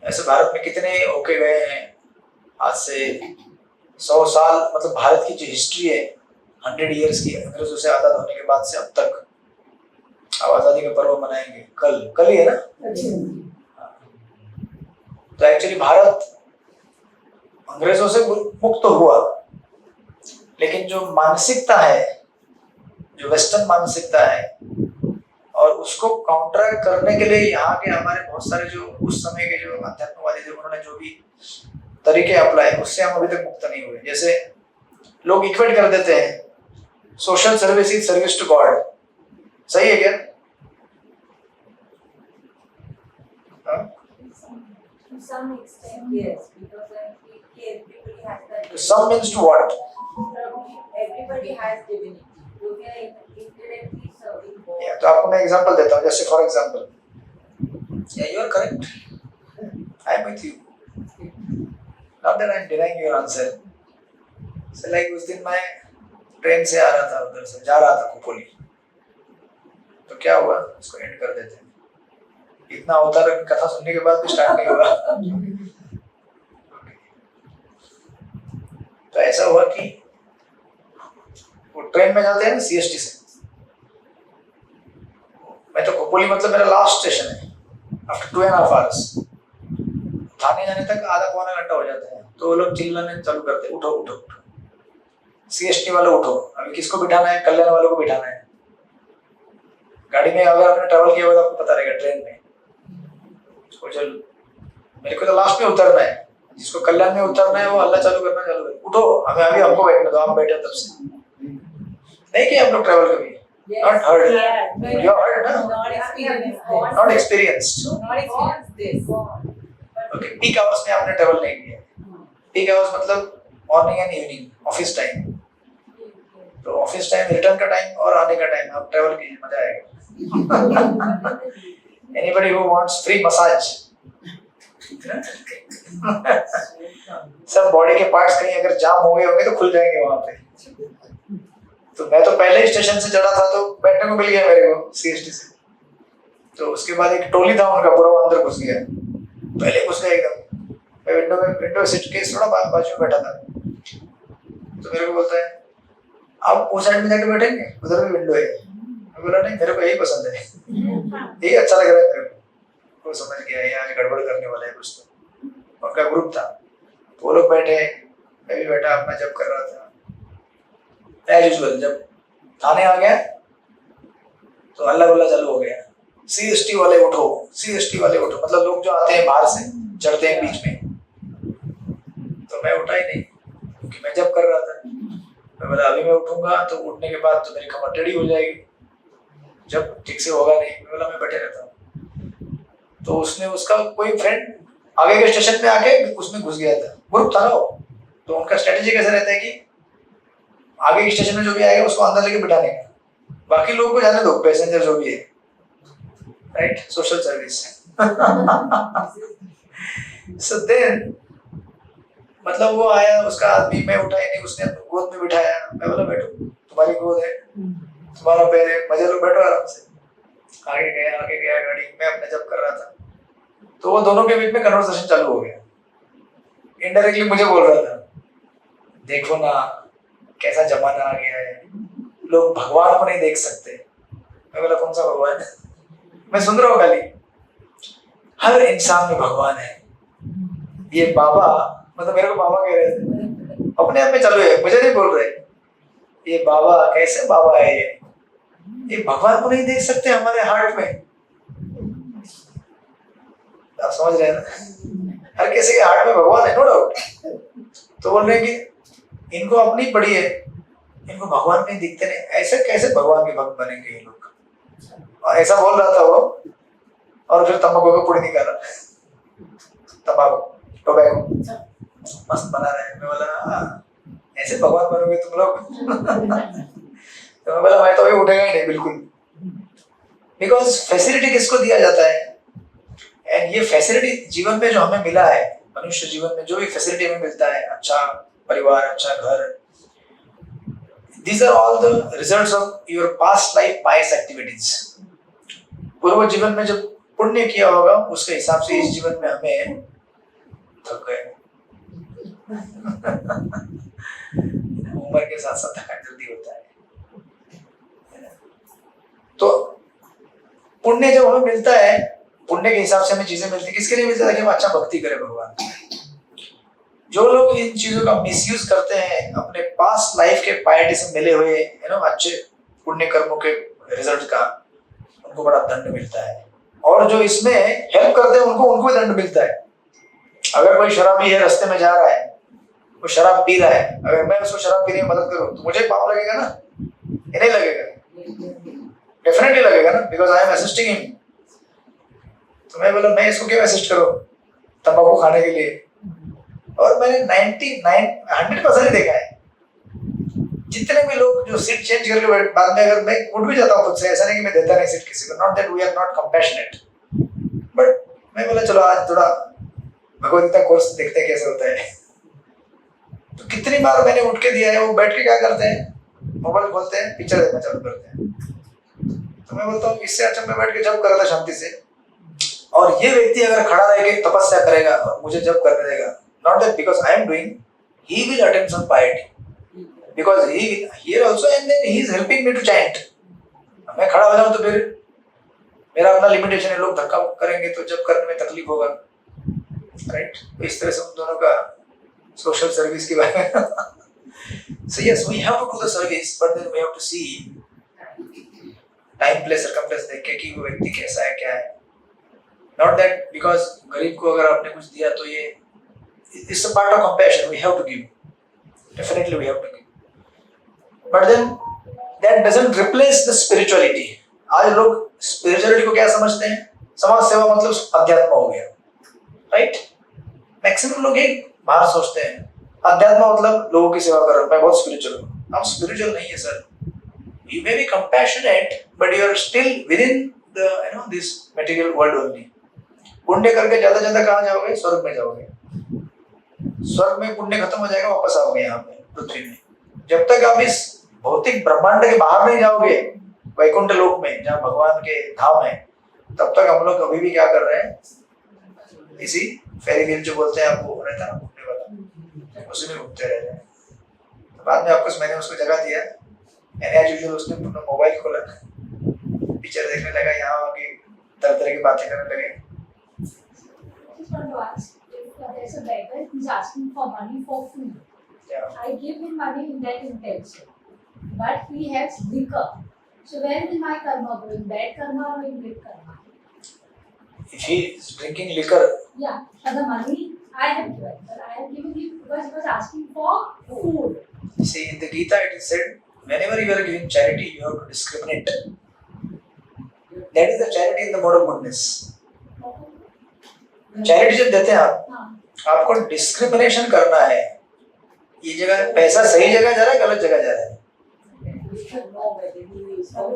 ऐसे भारत में कितने होके गए हैं, आज से 100 साल, मतलब भारत की जो हिस्ट्री है 100 ईयर्स की, अंग्रेजों से आजाद होने के बाद से अब तक। अब आजादी का पर्व मनाएंगे कल ही है ना। तो एक्चुअली भारत अंग्रेजों से मुक्त हुआ, लेकिन जो मानसिकता है, जो वेस्टर्न मानसिकता है, और उसको काउंटर करने के लिए यहाँ के हमारे बहुत सारे जो उस समय के जो अध्यात्मवादी थे, उन्होंने जो भी तरीके अप्लाई, उससे हम अभी तक मुक्त नहीं हुए। जैसे लोग इक्वेट कर देते हैं social service is service to God, सही है क्या? To some extent, yes, because everybody has that. Some means to what? Everybody has divinity. So we are indirectly serving God. Yeah, तो आपको मैं एग्जांपल देता हूँ। जैसे for example, yeah, you are correct. I am with you. Not that I am denying your answer. So like उस दिन मैं train से आ रहा था, उधर से जा रहा था खोपोली, तो क्या हुआ, इसको एंड कर देते हैं। इतना अवतार कथा सुनने के बाद भी स्टार्ट नहीं हुआ। तो ऐसा हुआ कि वो ट्रेन में जाते हैं सीएसटी से, मैं तो खोपोली मतलब मेरा लास्ट स्टेशन है, आफ्टर 2.5 hours थाने जाने तक आधा पौना घंटा हो जाता है। तो वो लोग चिल्लाने चालू करते, उठो उठो उठो, सीएसटी वाले उठो, अभी किसको बिठाना है, कल्याण वालों को बिठाना है। गाड़ी में अगर आपने ट्रैवल किया हुआ तो आपको पता रहेगा, ट्रेन में चल मेरे को तो लास्ट में उतरना है, जिसको कल्याण में उतरना है वो हल्ला चालू करना चालू है, उठो हमें अभी हमको बैठने दो, आप बैठे तब से। नहीं किया हम लोग ट्रैवल कभी, not heard, you have heard ना, not experienced, okay, peak hours में आपने ट्रैवल नहीं किया। peak hours मतलब morning and evening, office time. तो ऑफिस टाइम, रिटर्न का टाइम और आने का टाइम, आप ट्रैवल कीजिए, मजा आएगा। Anybody who wants free massage? सब बॉडी के पार्ट्स कहीं अगर जाम हो गए होंगे तो खुल जाएंगे वहां पे। तो मैं तो पहले स्टेशन से चढ़ा था तो बैठने को मिल गया मेरे को सीएसटी से। तो उसके बाद एक टोली था उनका, पूरा अंदर घुस गया, पहले घुस गया एकदम। मैं विंडो सीट के थोड़ा बाजू में बैठा था, तो मेरे को बोलता है आप उस साइड में जाके बैठेंगे, उधर भी विंडो है। मैं बोला नहीं, मेरे को यही पसंद है, यही अच्छा लग रहा है मेरे को। वो समझ गया ये आज गड़बड़ करने वाला है कुछ। तो उनका ग्रुप था, तो वो लोग बैठे, मैं भी बैठा अपना जब कर रहा था एज यूजुअल। जब थाने आ गया तो हल्ला गुल्ला चालू हो गया, CST वाले उठो, CST वाले उठो, मतलब लोग जो आते हैं बाहर से चढ़ते हैं बीच में। तो मैं उठा ही नहीं क्योंकि मैं जब कर रहा था। मैं बोला अभी मैं उठूंगा तो उठने के बाद तो मेरी कमर टेढ़ी हो जाएगी, जब ठीक से होगा नहीं। मैं बोला मैं बैठे रहता हूँ। तो उसने उसका कोई फ्रेंड आगे के स्टेशन पे आके उसमें घुस गया था, ग्रुप था ना वो। तो उनका स्ट्रेटेजी कैसे रहता है कि आगे के स्टेशन में जो भी आएगा उसको अंदर लेके बिठाने का, बाकी लोगों को जाने दो, पैसेंजर जो भी है, right, social service. So then मतलब वो आया, उसका आदमी, मैं उठा ही नहीं, उसने गोद में बिठाया। मैं बोला बैठो, तुम्हारी गोद है, तुम्हारा पैर है, मजे लो, बैठो आराम से। आगे गया गाड़ी, मैं अपने जब कर रहा था। तो वो दोनों के बीच में कन्वर्सेशन चालू हो गया, इनडायरेक्टली मुझे बोल रहा था देखो ना कैसा जमाना आ गया है, लोग भगवान को नहीं देख सकते। मैं बोला कौन सा भगवान? मैं सुन रहा हूँ खाली, हर इंसान में भगवान है। ये बाबा, मतलब मेरे को बाबा कह रहे थे, अपने आप में चालू है, मुझे नहीं बोल रहे। ये बाबा कैसे बाबा है? ये भगवान को नहीं देख सकते हमारे हार्ट में। आप समझ रहे हैं ना, हर किसी के हार्ट में भगवान है, नो डाउट। तो बोल रहे हैं कि इनको अपनी पड़ी है, इनको भगवान नहीं दिखते नहीं, ऐसे कैसे भगवान के भक्त बनेंगे ये लोग? और ऐसा बोल रहा था वो, और फिर तंबाकू का पुड़ी निकाला, तंबाकू टोबैको मस्त बना रहे हैं। मैं बोला ऐसे भगवान बनोगे तुम लोग? तो मैं बोला मैं तो अभी उठेगा ही नहीं बिल्कुल, बिकॉज फैसिलिटी किसको दिया जाता है? एंड ये फैसिलिटी जीवन में जो हमें मिला है, मनुष्य जीवन में जो भी फैसिलिटी हमें मिलता है, अच्छा परिवार, अच्छा घर, these are all the results of your past life pious activities। पूर्व जीवन में जब पुण्य किया होगा उसके हिसाब से इस जीवन में हमें थक गए। उम्र के साथ साथ थकान जल्दी होता है। तो पुण्य जब हमें मिलता है, पुण्य के हिसाब से हमें चीजें मिलती है, किसके लिए मिलता है? कि हम अच्छा भक्ति करें भगवान। जो लोग इन चीजों का मिसयूज करते हैं, अपने पास्ट लाइफ के पायटी से मिले हुए अच्छे पुण्य कर्मों के रिजल्ट का, उनको बड़ा दंड मिलता है। और जो इसमें हेल्प करते हैं उनको भी दंड मिलता है। अगर कोई शराबी है, रास्ते में जा रहा है, वो शराब पी रहा है, अगर मैं उसको शराब पीने में मदद करूं तो मुझे पाप लगेगा ना? ये नहीं लगेगा? डेफिनेटली लगेगा ना, because I am assisting him. तो मैं बोला मैं इसको क्यों असिस्ट करूं तंबाकू खाने के लिए? और मैंने 100% देखा है, जितने भी लोग जो सीट चेंज करके बाद में, अगर मैं उठ भी जाता हूँ खुद से, ऐसा नहीं कि मैं देता नहीं सीट किसी को, not that we are not compassionate, but मैं बोला चलो आज थोड़ा भगवद गीता कोर्स देखते हैं कैसे होता है। तो कितनी बार मैंने उठ के दिया है, वो बैठ के क्या करते हैं, मोबाइल खोलते हैं, पिक्चर देखना चालू करते हैं। तो मैं बोलता हूँ इससे अच्छा मैं बैठ के जब कर रहा था शांति से, और ये व्यक्ति अगर खड़ा रह के तपस्या करेगा और मुझे जब करने देगा, not that because I am doing, he will attain some piety because he here also, and then he is helping me to chant। मैं खड़ा हो जाऊं तो फिर मेरा अपना लिमिटेशन है, लोग धक्का करेंगे तो जब करने में तकलीफ होगा, राइट? तो इस तरह से उन दोनों का सोशल सर्विस के बारे में। So yes, we have to do the service, but then we have to see time, place, circumstance देख के कि वो व्यक्ति कैसा है, क्या है। Not that because गरीब को अगर आपने कुछ दिया तो ये it's a part of compassion, we have to give, definitely we have to give, but then that doesn't replace the spirituality। आज लोग spirituality को क्या समझते हैं? समाज सेवा मतलब अध्यात्म हो गया, राइट? मैक्सिमम लोग एक बाहर सोचते हैं अध्यात्म मतलब लोगों की सेवा कर रहा हूं, मैं बहुत स्पिरिचुअल हूँ। आप स्पिरिचुअल नहीं है sir, you may be compassionate but you are still within the this material world only। पुण्य करके ज्यादा कहाँ जाओगे? स्वर्ग में जाओगे। स्वर्ग में पुण्य खत्म हो जाएगा, वापस आओगे यहाँ पे पृथ्वी में। जब तक आप इस भौतिक ब्रह्मांड के बाहर नहीं जाओगे, वैकुंठ लोक में जहाँ भगवान के धाम है, तब तक हम लोग अभी भी क्या कर रहे हैं? इसी फेरी व्हील जो बोलते हैं आपको रहता है ना घूमने वाला, उसी में घूमते रह रहे हैं। तो बाद में आपको मैंने उसको जगह दिया, एज यूजुअल उसने मोबाइल खोला, पिक्चर देखने लगा, यहाँ की तरह तरह की बातें करने लगे। want to ask if there's a beggar who's asking for money for food. Yeah. I give him money in that intention, but he has liquor. So where will my karma go? In bad karma or in good karma? If he is drinking liquor, Yeah, for the money I have given, but I have given him because he was asking for food. see in the Gita it is said, whenever you are giving charity, you have to discriminate. That is the charity in the mode of goodness. Charity जब देते हैं आप, आपको discrimination करना है. ये जगह पैसा सही जगह जा रहा है, गलत जगह जा रहा है.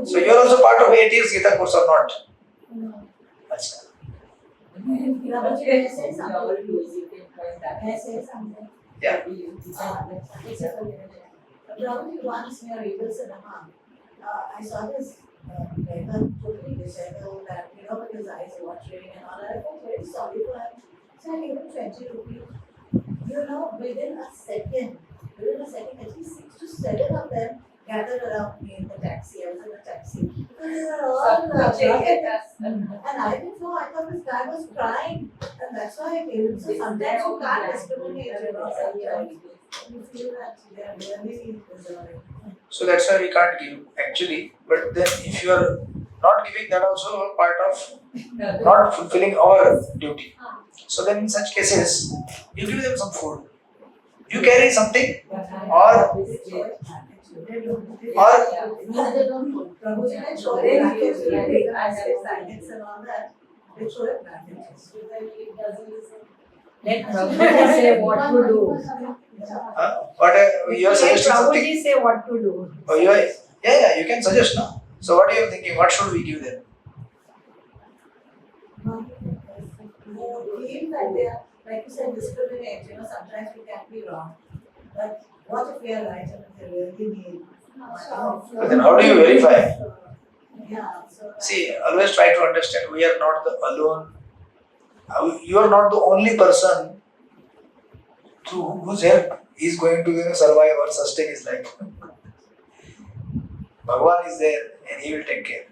So you are also part of AT's Gita course or not? No. अच्छा. Yeah. Once we are able to I saw this beggar totally disabled and with his eyes watering and all that. I felt very sorry for him. So I gave him 20 rupees. Within a second, at least 6 to 7 of them gathered around me in the taxi. I was in a taxi. Because they were all and I didn't know, I thought this guy was crying. And that's why I gave him. So sometimes you can't discriminate, sometimes you feel that they are really deserving. So that's why we can't give actually. But then if you are not giving, that also a part of not fulfilling our duty. So then in such cases, you give them some food. You carry something or Let Prabhuji say what to do. you are suggesting something? Prabhuji say what to do. Oh, you can suggest now. So what are you thinking? What should we give them? Believe that they are, like you said, discriminate. Sometimes we can be wrong. But what if we are right and if they really need? But then how do you verify? Yeah. So See, always try to understand, we are not the alone. You are not the only person whose help is going to survive or sustain his life. Bhagavan is there and he will take care.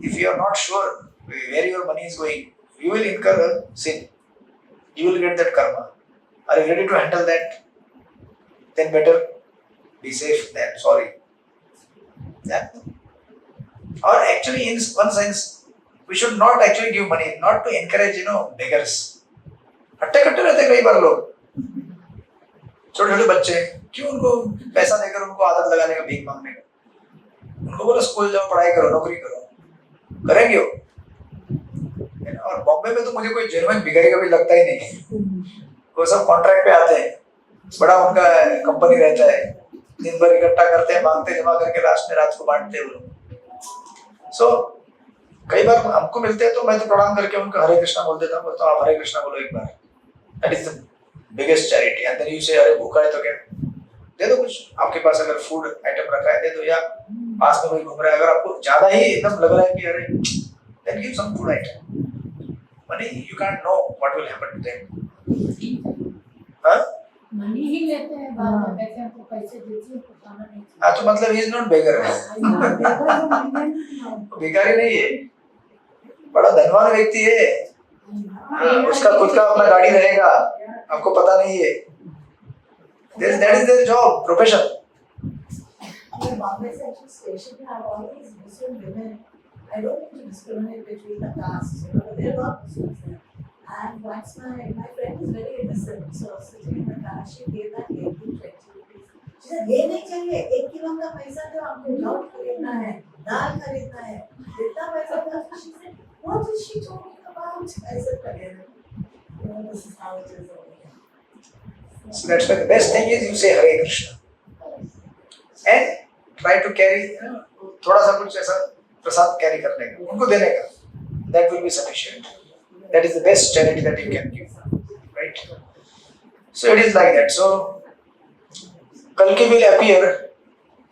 If you are not sure where your money is going, you will incur a sin. You will get that karma. Are you ready to handle that? Then better be safe than sorry. Yeah? Or actually, in one sense, we should not actually give money, not to encourage, beggars. हट्टे कट्टे रहते कई बार लोग, छोटे छोटे बच्चे, क्यों उनको पैसा देकर उनको आदत लगाने का, भीख मांगने का. उनको बोलो स्कूल जाओ, पढ़ाई करो, नौकरी करो, करेंगे वो. और बॉम्बे में तो मुझे कोई जेन्युइन भिखारी कभी लगता ही नहीं. वो सब कॉन्ट्रैक्ट पे आते हैं, बड़ा उनका कंपनी रहता है, दिन भर इकट्ठा करते हैं, मांगते जमा करके लास्ट में रात को बांटते हैं वो लोग. सो कई बार हमको मिलते हैं तो मैं तो प्रणाम करके उनको हरे कृष्णा बोल देता हूँ, तो आप हरे कृष्णा बोलो एक बार. That is the biggest charity. And then you say अरे भूखा है तो क्या दे दो, कुछ आपके पास अगर फूड आइटम रखा है दे दो, या पास में कोई घूम रहा है, अगर आपको ज्यादा ही एकदम लग रहा है कि अरे then give some food item. Money you can't know what will happen to them. हां, मनी ही लेते हैं, बाद में कहते हैं आपको पैसे दीजिए, खाना नहीं. हाँ तो मतलब ही इज नॉट बेगर. भिखारी नहीं है, बड़ा धनवान व्यक्ति है. उसका खुद का अपना गाड़ी रहेगा, आपको पता नहीं है. That is their job, profession. in Bombay Central Station, you have all these Muslim women. I don't need to discriminate between the castes, but there are a lot of Muslims there. And once my friend is very innocent, so sitting in the car, she gave that lady 20 rupees. She said, ये नहीं चाहिए, 1 kilo का पैसा दो, हमको चावल खरीदना है, दाल खरीदना है, इतना पैसा दो. She said, what is she talking about? I said, forget it. This is how it is over here. So that's why the best thing is you say Hare Krishna and try to carry, थोड़ा सा कुछ ऐसा प्रसाद carry करने का, उनको देने का. That will be sufficient. That is the best charity that you can give, right? So it is like that. So Kalki will appear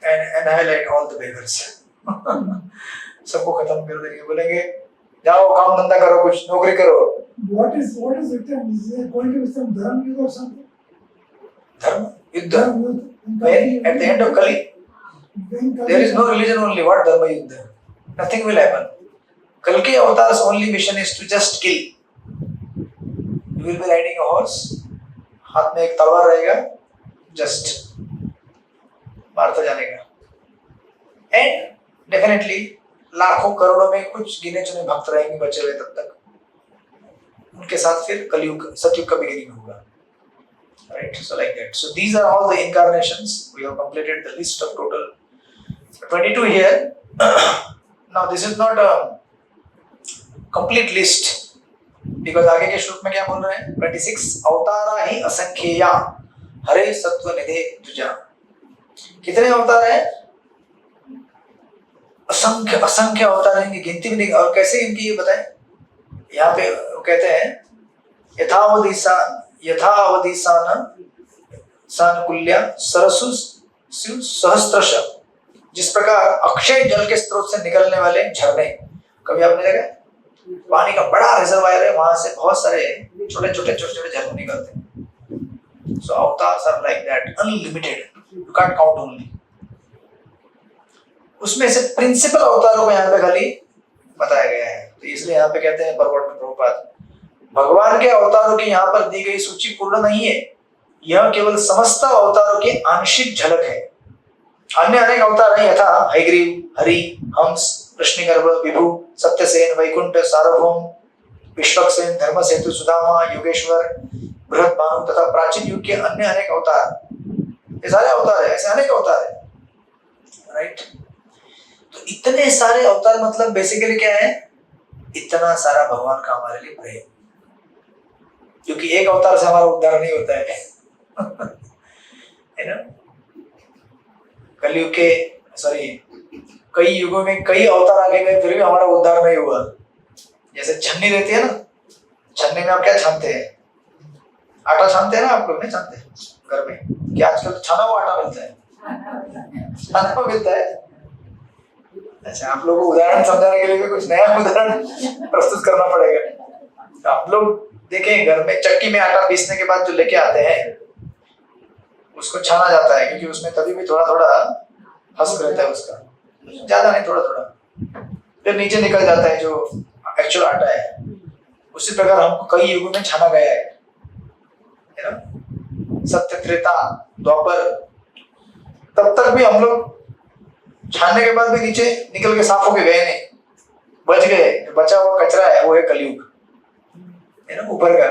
and annihilate all the beggars. सबको खत्म कर देंगे, बोलेंगे जाओ काम धंधा करो, कुछ नौकरी करो. What is written? Is there going to be some dharma yuddha or something? Dharma yuddha. When at the end of Kali, there is no religion only. What dharma yuddha? Nothing will happen. Kalki Avatar's only mission is to just kill. You will be riding a horse, हाथ में एक तलवार रहेगा, just मारता जाने का. And definitely लाखों करोड़ों में कुछ गिने चुने भक्त रहेंगे बचे हुए तब तक. उनके साथ फिर कलयुग सतयुग का beginning होगा. Right, so like that. So these are all the incarnations. We have completed the list of total 22 here. Now this is not a complete list because आगे के श्लोक में क्या बोल रहे हैं? 26 अवतारा ही असंख्येया हरे सत्व निधे तुजा. कितने अवतार हैं? असंख्य असंख्य अवतार हैं, इनकी गिनती भी नहीं. और कैसे इनकी ये बताएं? यहाँ पे वो कहते हैं यथावधिसान सानुकुल्या सरसु सहस्त्रश. जिस प्रकार अक्षय जल के स्रोत से निकलने वाले झरने, कभी आपने देखा पानी का बड़ा रिजर्वायर है, वहां से बहुत सारे छोटे छोटे झरने निकलते हैं. So avatars are like that, unlimited, you can't count only. उसमें से प्रिंसिपल अवतारों को यहाँ पे खाली बताया गया है. तो इसलिए यहाँ पे कहते हैं परवट में प्रभुपाद, भगवान के अवतारों की यहाँ पर दी गई सूची पूर्ण नहीं है, यह केवल समस्त अवतारों की आंशिक झलक है. अन्य अनेक अवतार हैं, यथा हयग्रीव, हरि, हंस, कृष्णगर्भ, विभु, सत्यसेन, वैकुंठ, सार्वभौम, विश्वक्सेन, धर्मसेतु, सुदामा, योगेश्वर, बृहद भानु तथा प्राचीन युग के अन्य अनेक अवतार. ये सारे अवतार है, ऐसे अनेक अवतार है. राइट. तो इतने सारे अवतार मतलब बेसिकली क्या है? इतना सारा भगवान का हमारे लिए प्रेम. क्योंकि एक अवतार से हमारा उद्धार नहीं होता है. है ना? कलयुग के कई युगों में कई अवतार आगे गए फिर भी हमारा उद्धार नहीं हुआ. जैसे छन्नी रहती है ना, छन्नी में आप क्या छानते हैं? आटा छानते हैं ना आप लोग? नहीं छानते घर में? क्या आजकल तो छाना हुआ आटा मिलता है, छाना हुआ मिलता है. अच्छा, आप लोगों को उदाहरण समझाने के लिए भी कुछ नया उदाहरण प्रस्तुत करना पड़ेगा. आप लोग देखें घर में चक्की में आटा पीसने के बाद जो लेके आते हैं उसको छाना जाता है, क्योंकि उसमें तभी भी थोड़ा थोड़ा हस्क रहता है उसका, ज्यादा नहीं, थोड़ा थोड़ा, फिर नीचे निकल जाता है जो एक्चुअल आटा है. उसी प्रकार हमको कई युगों में छाना गया है ना. सत्य, त्रेता, द्वापर, तब तक भी हम लोग छानने के बाद भी नीचे निकल के साफ होके गए नहीं, बच गए. बचा हुआ कचरा है वो है कलयुग, है ना, ऊपर का.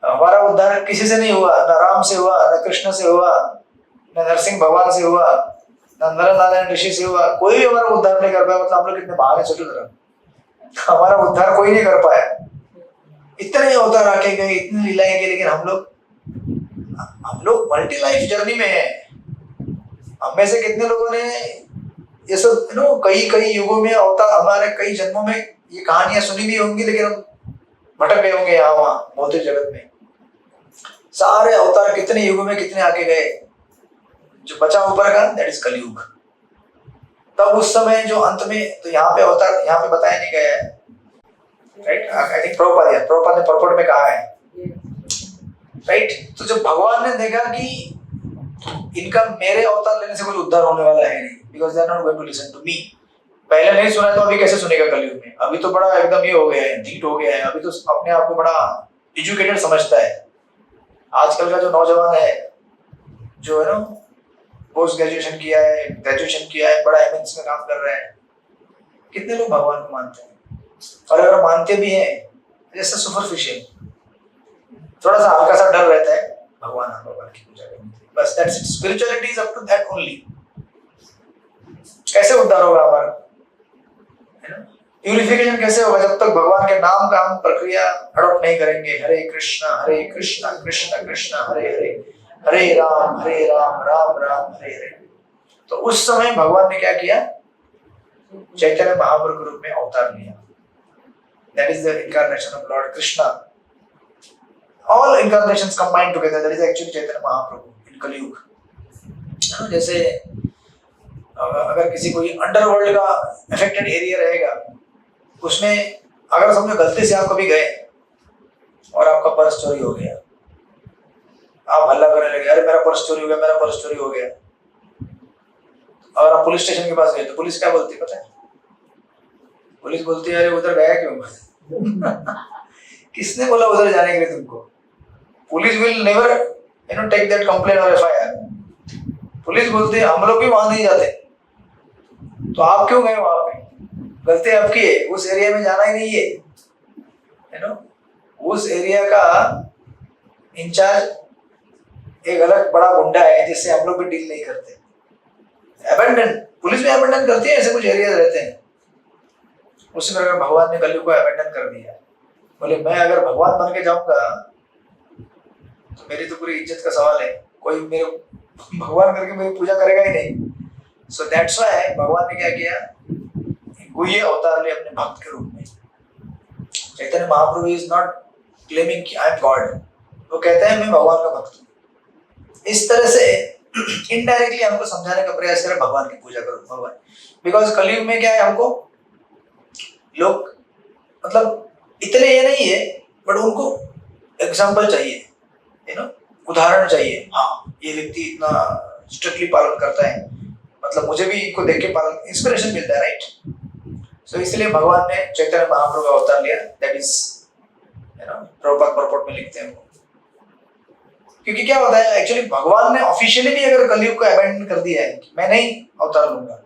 हमारा उद्धार किसी से नहीं हुआ, न राम से हुआ, न कृष्ण से हुआ, न नरसिंह भगवान से हुआ, न नर नारायण ऋषि से हुआ. कोई भी हमारा उद्धार नहीं कर पाया. मतलब हम लोग कितने भागे सोचो जरा, हमारा उद्धार कोई नहीं कर पाया. इतने अवतार आके गए, इतनी लीलाएं की, लेकिन हम लोग मल्टी लाइफ जर्नी में है. हम में से कितने लोगों ने ये सब कई युगों में अवतार, हमारे कई जन्मों में ये कहानियां सुनी भी होंगी, लेकिन हम भटक गए होंगे यहाँ वहां भौतिक जगत में. सारे अवतार कितने युगों में कितने आगे गए. जो बचा ऊपर का, दैट इज कलयुग. तब उस समय जो अंत में, तो यहाँ पे अवतार यहाँ पे बताया नहीं गया है. राइट, आई थिंक प्रभुपाद ने परपट में कहा है. राइट. तो जब भगवान ने देखा कि इनका मेरे अवतार लेने से कुछ उद्धार होने वाला है नहीं, because they are not going to listen to me. पहले नहीं सुना तो अभी कैसे सुनेगा कलयुग में? अभी तो बड़ा एकदम ये हो गया है, धीट हो गया है. अभी तो अपने आप को बड़ा एजुकेटेड समझता है. आजकल का जो नौजवान है, जो है ना पोस्ट ग्रेजुएशन किया है, ग्रेजुएशन किया है, बड़ा एमएनसी में काम कर रहा है, कितने लोग भगवान को मानते हैं? और अगर मानते भी हैं जैसे सुपरफिशियल, थोड़ा सा हल्का सा डर रहता है भगवान की पूजा करने से, बस. That's it. Spirituality is up to that only. कैसे उद्धार होगा हमारा? प्यूरिफिकेशन कैसे होगा? जब तक भगवान के नाम का हम प्रक्रिया अडॉप्ट नहीं करेंगे. हरे कृष्णा कृष्ण कृष्ण हरे हरे, हरे राम राम राम हरे हरे. तो उस समय भगवान ने क्या किया? चैतन्य महाप्रभु के रूप में अवतार लिया. That is the incarnation of lord Krishna. All incarnations combined together, that is actually Chaitanya Mahaprabhu in Kalyug. जैसे अगर किसी कोई अंडरवर्ल्ड का अफेक्टेड एरिया रहेगा, उसमें अगर समझो गलती से आप कभी गए और आपका पर्स चोरी हो गया, आप हल्ला करने लगे, अरे मेरा पर्स चोरी हो गया, मेरा पर्स चोरी हो गया. और आप पुलिस स्टेशन के पास गए तो पुलिस क्या बोलती है पता है? पुलिस बोलती है अरे उधर गया क्यों? किसने बोला उधर जाने के लिए तुमको? Police will never take that complain और एफआईआर। पुलिस बोलते हैं हम लोग भी वहां नहीं जाते, तो आप क्यों गए वहां पे? गलती आपकी है, उस एरिया में जाना ही नहीं है, उस एरिया का इंचार्ज एक अलग बड़ा गुंडा है जिससे हम लोग भी डील नहीं करते। अबेंडन, पुलिस भी अबेंडन करती है, ऐसे कुछ एरिया रहते हैं। उसी प्रकार भगवान ने कलयुग को अबेंडन कर दिया। बोले मैं अगर भगवान बन के जाऊंगा तो मेरी तो पूरी इज्जत का सवाल है, कोई मेरे भगवान करके मेरी पूजा करेगा ही नहीं। सो दैट्स व्हाई भगवान ने क्या किया, गुह्य अवतार ले अपने भक्त के रूप में। Chaitanya Mahaprabhu is not claiming कि आई एम गॉड, वो कहते हैं मैं भगवान का भक्त हूँ। इस तरह से इनडायरेक्टली हमको समझाने का प्रयास करें भगवान की पूजा करो भगवान। बिकॉज कलयुग में क्या है, हमको लोग मतलब इतने ये नहीं है, बट उनको एग्जाम्पल चाहिए, उदाहरण चाहिए। हाँ ये व्यक्ति इतना स्ट्रिक्टली पालन करता है, मतलब मुझे भी इनको देख के पालन इंस्पिरेशन मिलता है, राइट? सो इसलिए भगवान ने चैतन्य महाप्रभु का अवतार लिया। दैट इज प्रभुपाद परपोर्ट में लिखते हैं वो। क्योंकि क्या होता है एक्चुअली, भगवान ने ऑफिशियली भी अगर कलयुग को अबैंडन कर दिया है, मैं नहीं अवतार लूंगा,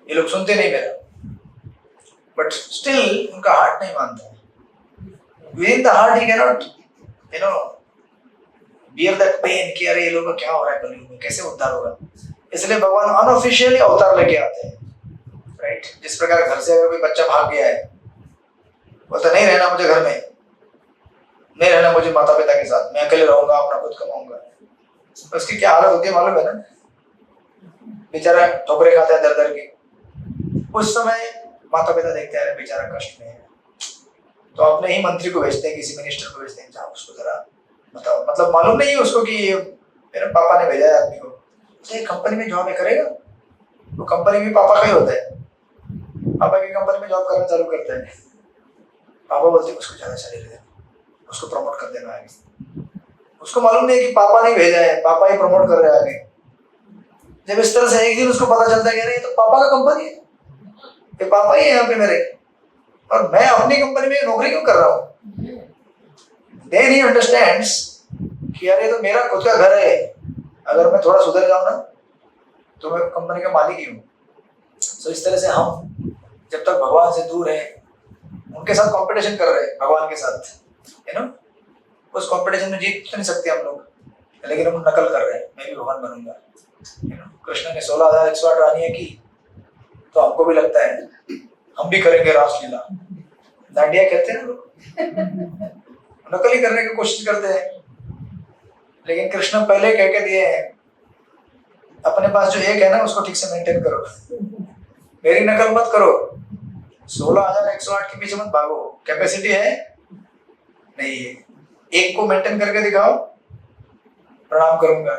ये लोग सुनते नहीं मेरा, बट स्टिल उनका हार्ट नहीं मानता है। With in the heart he cannot bear that pain कि अरे ये लोग का क्या हो रहा है कलयुग में, कैसे उद्धार होगा। इसलिए भगवान अनऑफिशियली अवतार लेके आते हैं, राइट? जिस प्रकार घर से अगर कोई बच्चा भाग गया है, बोलता नहीं रहना मुझे घर में, नहीं रहना मुझे माता पिता के साथ, मैं अकेले रहूंगा, अपना खुद कमाऊंगा, तो उसकी क्या हालत होती है मालूम है ना? बेचारा ठोकरे खाता है दर दर की। उस समय माता पिता देखते हैं बेचारा कष्ट में है, तो अपने ही मंत्री को भेजते हैं, किसी मिनिस्टर को भेजते हैं, जाओ उसको जरा बताओ। मतलब मालूम नहीं है उसको कि मेरे पापा ने भेजा है आदमी को, तो एक कंपनी में जॉब करेगा, वो कंपनी भी पापा का ही होता है, पापा की कंपनी में जॉब करना चालू करता है। पापा बोलते हैं उसको ज्यादा सैलरी देना, उसको प्रमोट कर देना आगे। उसको मालूम नहीं है कि पापा नहीं भेजा है, पापा ही प्रमोट कर रहे हैं आगे। जब इस तरह से एक दिन उसको पता चलता है कि नहीं तो पापा का कंपनी है, ये पापा ही है यहाँ पे मेरे, और मैं अपनी कंपनी में नौकरी क्यों कर रहा हूँ। Then he understands कि यार ये तो मेरा खुद का घर है, अगर मैं थोड़ा सुधर जाऊँ ना तो मैं कंपनी का मालिक ही हूँ। तो इस तरह से हम जब तक भगवान से दूर है, उनके साथ कंपटीशन कर रहे हैं भगवान के साथ, उस कंपटीशन में जीत तो नहीं सकते हम लोग, लेकिन हम नकल कर रहे हैं, मैं भी भगवान बनूंगा। कृष्ण ने 16,108 रानियां की, तो हमको भी लगता है हम भी करेंगे रासलीला, दांडिया कहते हैं ना लोग, नकल ही करने की कोशिश करते हैं। लेकिन कृष्ण पहले कह के दिए हैं, अपने पास जो एक है ना उसको ठीक से मेंटेन करो, मेरी नकल मत करो। 16,108 के पीछे मत भागो, कैपेसिटी है नहीं है, एक को मेंटेन करके दिखाओ, प्रणाम करूंगा।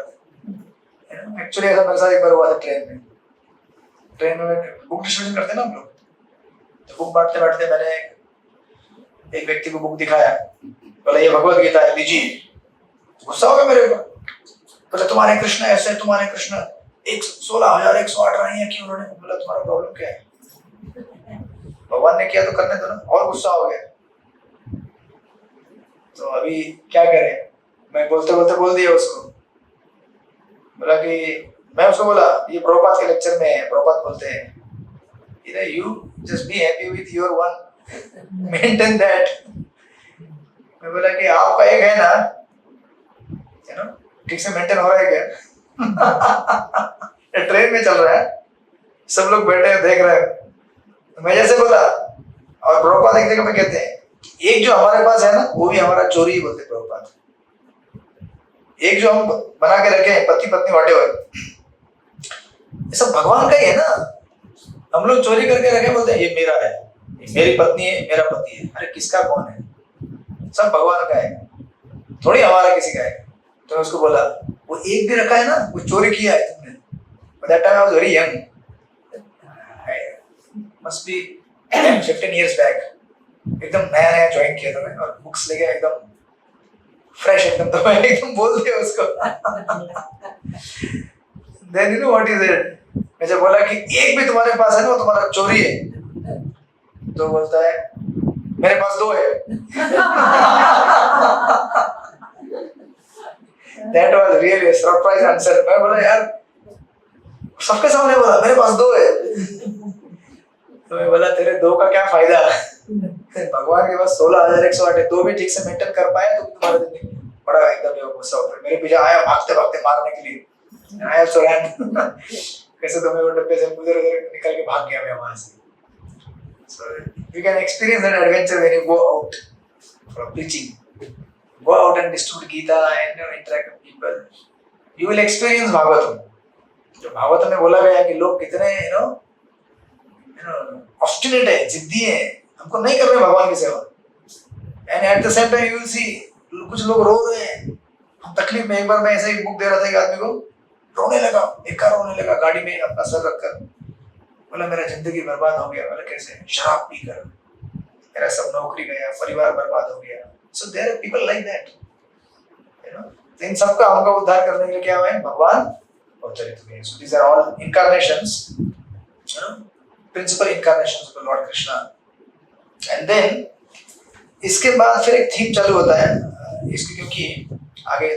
एक्चुअली ऐसा मेरे साथ एक बार हुआ था ट्रेन में बुक डिस्ट्रीब्यूशन करते हैं ना हम लोग, तो बुक बांटते बांटते मैंने एक व्यक्ति को बुक दिखाया, बोला ये भगवत गीता है, लीजिए। गुस्सा हो गया मेरे ऊपर, बोला तुम्हारे कृष्ण ऐसे, तुम्हारे कृष्ण 16,108 रानियां की उन्होंने। बोला तुम्हारा प्रॉब्लम क्या है, भगवान ने किया तो करने दो ना। और गुस्सा हो गया, तो अभी क्या करें, मैं बोलते बोलते बोल दिया उसको, बोला कि मैं उसको बोला ये प्रभुपाद के लेक्चर में है, प्रभुपाद बोलते हैं you just be happy with your one, maintain that। मैं बोला कि आपका एक है ना, ठीक से मेंटेन हो रहा है क्या? ट्रेन में चल रहा है, सब लोग बैठे हैं देख रहे हैं, तो मैं जैसे बोला, और प्रभुपाद एक जगह पे कहते हैं एक जो हमारे पास है ना वो भी हमारा चोरी ही बोलते प्रभुपाद। एक जो हम बना के रखे हैं पति पत्नी वाटे हुए, ये सब भगवान का ही है ना, हम लोग चोरी करके रखे बोलते हैं ये मेरा है, ये मेरी पत्नी है, मेरा पति है। अरे किसका कौन है, सब भगवान का है, थोड़ी हमारा किसी का है। तो उसको बोला वो एक भी रखा है ना वो चोरी किया है तुमने। That time I was very young, must be 10-15 years back, एकदम नया नया ज्वाइन किया था मैं, और बुक्स लेके एकदम फ्रेश एकदम, तो मैं एकदम बोल दिया उसको। Then you know what he said? मैं जब बोला कि एक भी तुम्हारे पास है ना वो तुम्हारा चोरी है, तो बोलता है मेरे पास 2 है। That was really a surprise answer. मैं बोला यार सबके सामने बोला मेरे पास 2 है। तो मैं बोला तेरे 2 का क्या फायदा, भगवान के पास 16,108 है, 2 भी ठीक से मेंटेन कर पाए तो तुम्हारा जिंदगी बड़ा एकदम ये गुस्सा होता है। मेरे पीछे आया भागते भागते मारने के लिए, आया चुरान कैसे तो मैं वो डब्बे से उधर उधर निकल के भाग गया मैं वहां से। So you can experience that adventure when you go out for preaching. Go out and distribute Gita and interact with people. You will experience Bhagavatam. जो भागवत में बोला गया है कि लोग कितने ऑब्स्टिनेट है, जिद्दी है, हमको नहीं कर रहे भगवान की सेवा। And at the same time you will see कुछ लोग रो रहे हैं। हम तकलीफ में, एक बार मैं ऐसे ही बुक दे रहा था एक आदमी को, रोने लगा, रोने लगा गाड़ी में अपना सर रखकर। बोला मेरा जिंदगी बर्बाद हो गया। बोला कैसे? शराब पीकर मेरा सब नौकरी गया, परिवार बर्बाद हो गया। So there are people like that, you know. इन सबका हमका उद्धार करने के लिए क्या हुआ है? भगवान अवतरित हुए। So these are all incarnations, you know, principal incarnations of lord Krishna. And then इसके बाद फिर एक थीम चालू होता है इसकी, क्योंकि आगे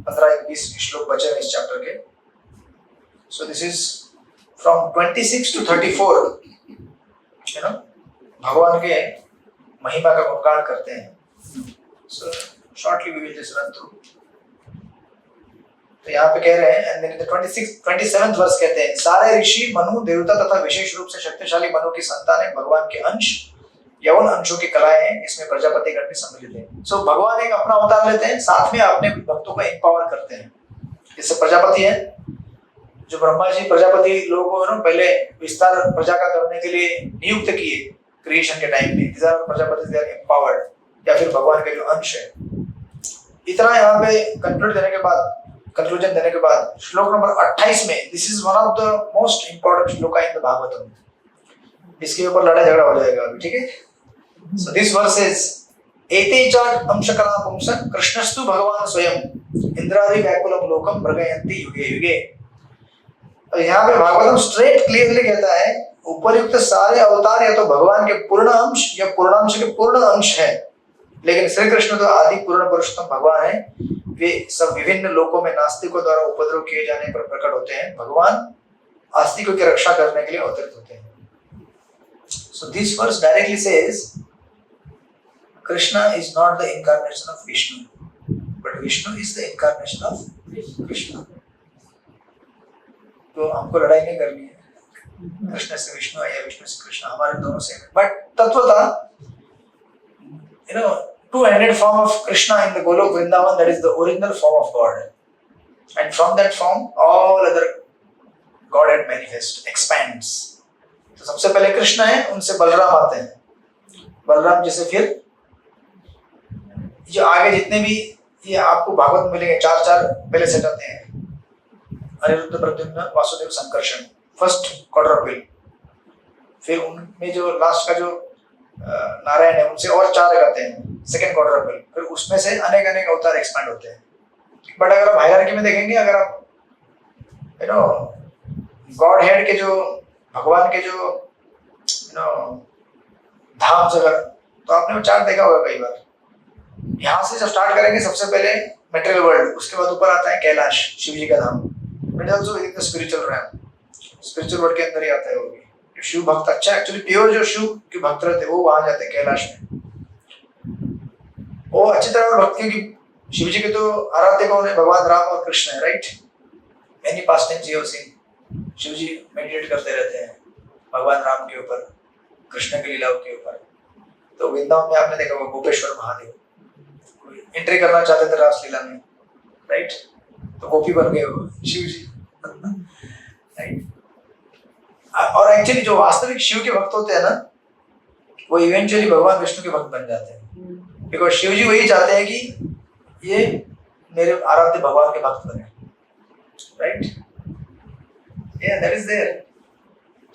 15-20 श्लोक बचे हैं इस चैप्टर के। So this is from 26 to 34, you know, भगवान के महिमा का गुणगान करते हैं। So shortly we will just run through. तो यहाँ पे कह रहे हैं, एंड देन 27th वर्स कहते हैं, सारे ऋषि, मनु, देवता तथा विशेष रूप से शक्तिशाली मनु की संतानें भगवान के अंश, यवन अंशों की कलाएं हैं, इसमें प्रजापति गण भी सम्मिलित है। सो भगवान एक अपना अवतार लेते हैं, साथ में अपने भक्तों को एम्पावर करते हैं। जैसे प्रजापति है, जो ब्रह्मा जी प्रजापति लोगों को पहले विस्तार प्रजा का करने के लिए नियुक्त किए क्रिएशन के टाइम में, प्रजापति दे आर एम्पावर्ड, या फिर भगवान के जो अंश है। इतना यहाँ पे कंक्लूजन देने के बाद श्लोक नंबर 28 में, this is one of the most important श्लोक इन द भागवतम। इसके ऊपर लड़ाई झगड़ा हो जाएगा अभी, ठीक है। सो दिस वर्स इज एते चाट अंशकला पुंसक कृष्णस्तु भगवान स्वयं इंद्रादि व्याकुलम लोकम मृगयन्ति युगे युगे। तो यहाँ पे भागवतम स्ट्रेट क्लियरली कहता है, उपरयुक्त सारे अवतार या तो भगवान के पूर्ण अंश या पूर्णांश के पूर्ण अंश है, लेकिन श्री कृष्ण तो आदि पूर्ण पुरुषोत्तम भगवान है। वे सब विभिन्न लोकों में नास्तिकों द्वारा उपद्रव किए जाने पर प्रकट होते हैं। भगवान आस्तिकों की रक्षा करने के लिए अवतरित होते हैं। So this verse directly says Krishna is not the incarnation of Vishnu, but Vishnu is the incarnation of Krishna. तो हमको लड़ाई नहीं करनी है कृष्ण से विष्णु या विष्णु से कृष्ण, हमारे दोनों सेम है। बट तत्वतः, you know, two-handed form of Krishna in the Golok Vrindavan, that is the original form of God, and from that form all other Godhead manifest, expands. तो सबसे पहले कृष्ण है, उनसे बलराम आते हैं, बलराम जी से फिर जो आगे जितने भी ये आपको भागवत मिलेंगे, 4 पहले सेट आते हैं, अनिरुद्ध, प्रद्युम्न, वासुदेव, संकर्षण, फर्स्ट क्वाड्रुपल। फिर उनमें जो लास्ट का जो नारायण है, उनसे और 4 आते हैं, सेकंड क्वाड्रुपल। फिर उसमें से अनेक अवतार एक्सपैंड होते हैं। बट अगर आप हायरार्की में देखेंगे, अगर आप यू नो गॉड हेड के जो भगवान के जो यू नो धाम जगह, तो आपने वो 4 देखा होगा कई बार। यहाँ से जब स्टार्ट करेंगे, सबसे पहले मटेरियल वर्ल्ड, उसके बाद ऊपर आता है कैलाश, शिव जी का धाम। But also in the spiritual realm, spiritual world के अंदर ही आता है वो भी। जो शिव भक्त, अच्छा एक्चुअली प्योर जो शिव के भक्त रहते हैं, वो वहां जाते हैं कैलाश में। वो अच्छी तरह भक्त, क्योंकि शिव जी के तो आराध्य कौन है? भगवान राम और कृष्ण है, right. Any past tense you have seen, Shiv ji meditate करते रहते हैं भगवान राम के ऊपर, कृष्ण की लीलाओं के ऊपर। तो वृंदावन में आपने देखा होगा गोपेश्वर महादेव एंट्री करना चाहते थे रासलीला में, राइट, तो गोपी बन गए वो शिव जी, राइट। और एक्चुअली जो वास्तविक शिव के भक्त होते हैं ना, वो इवेंचुअली भगवान विष्णु के भक्त बन जाते हैं, बिकॉज शिव जी वही चाहते हैं कि ये मेरे आराध्य भगवान के भक्त बने, right. Yeah, that is there.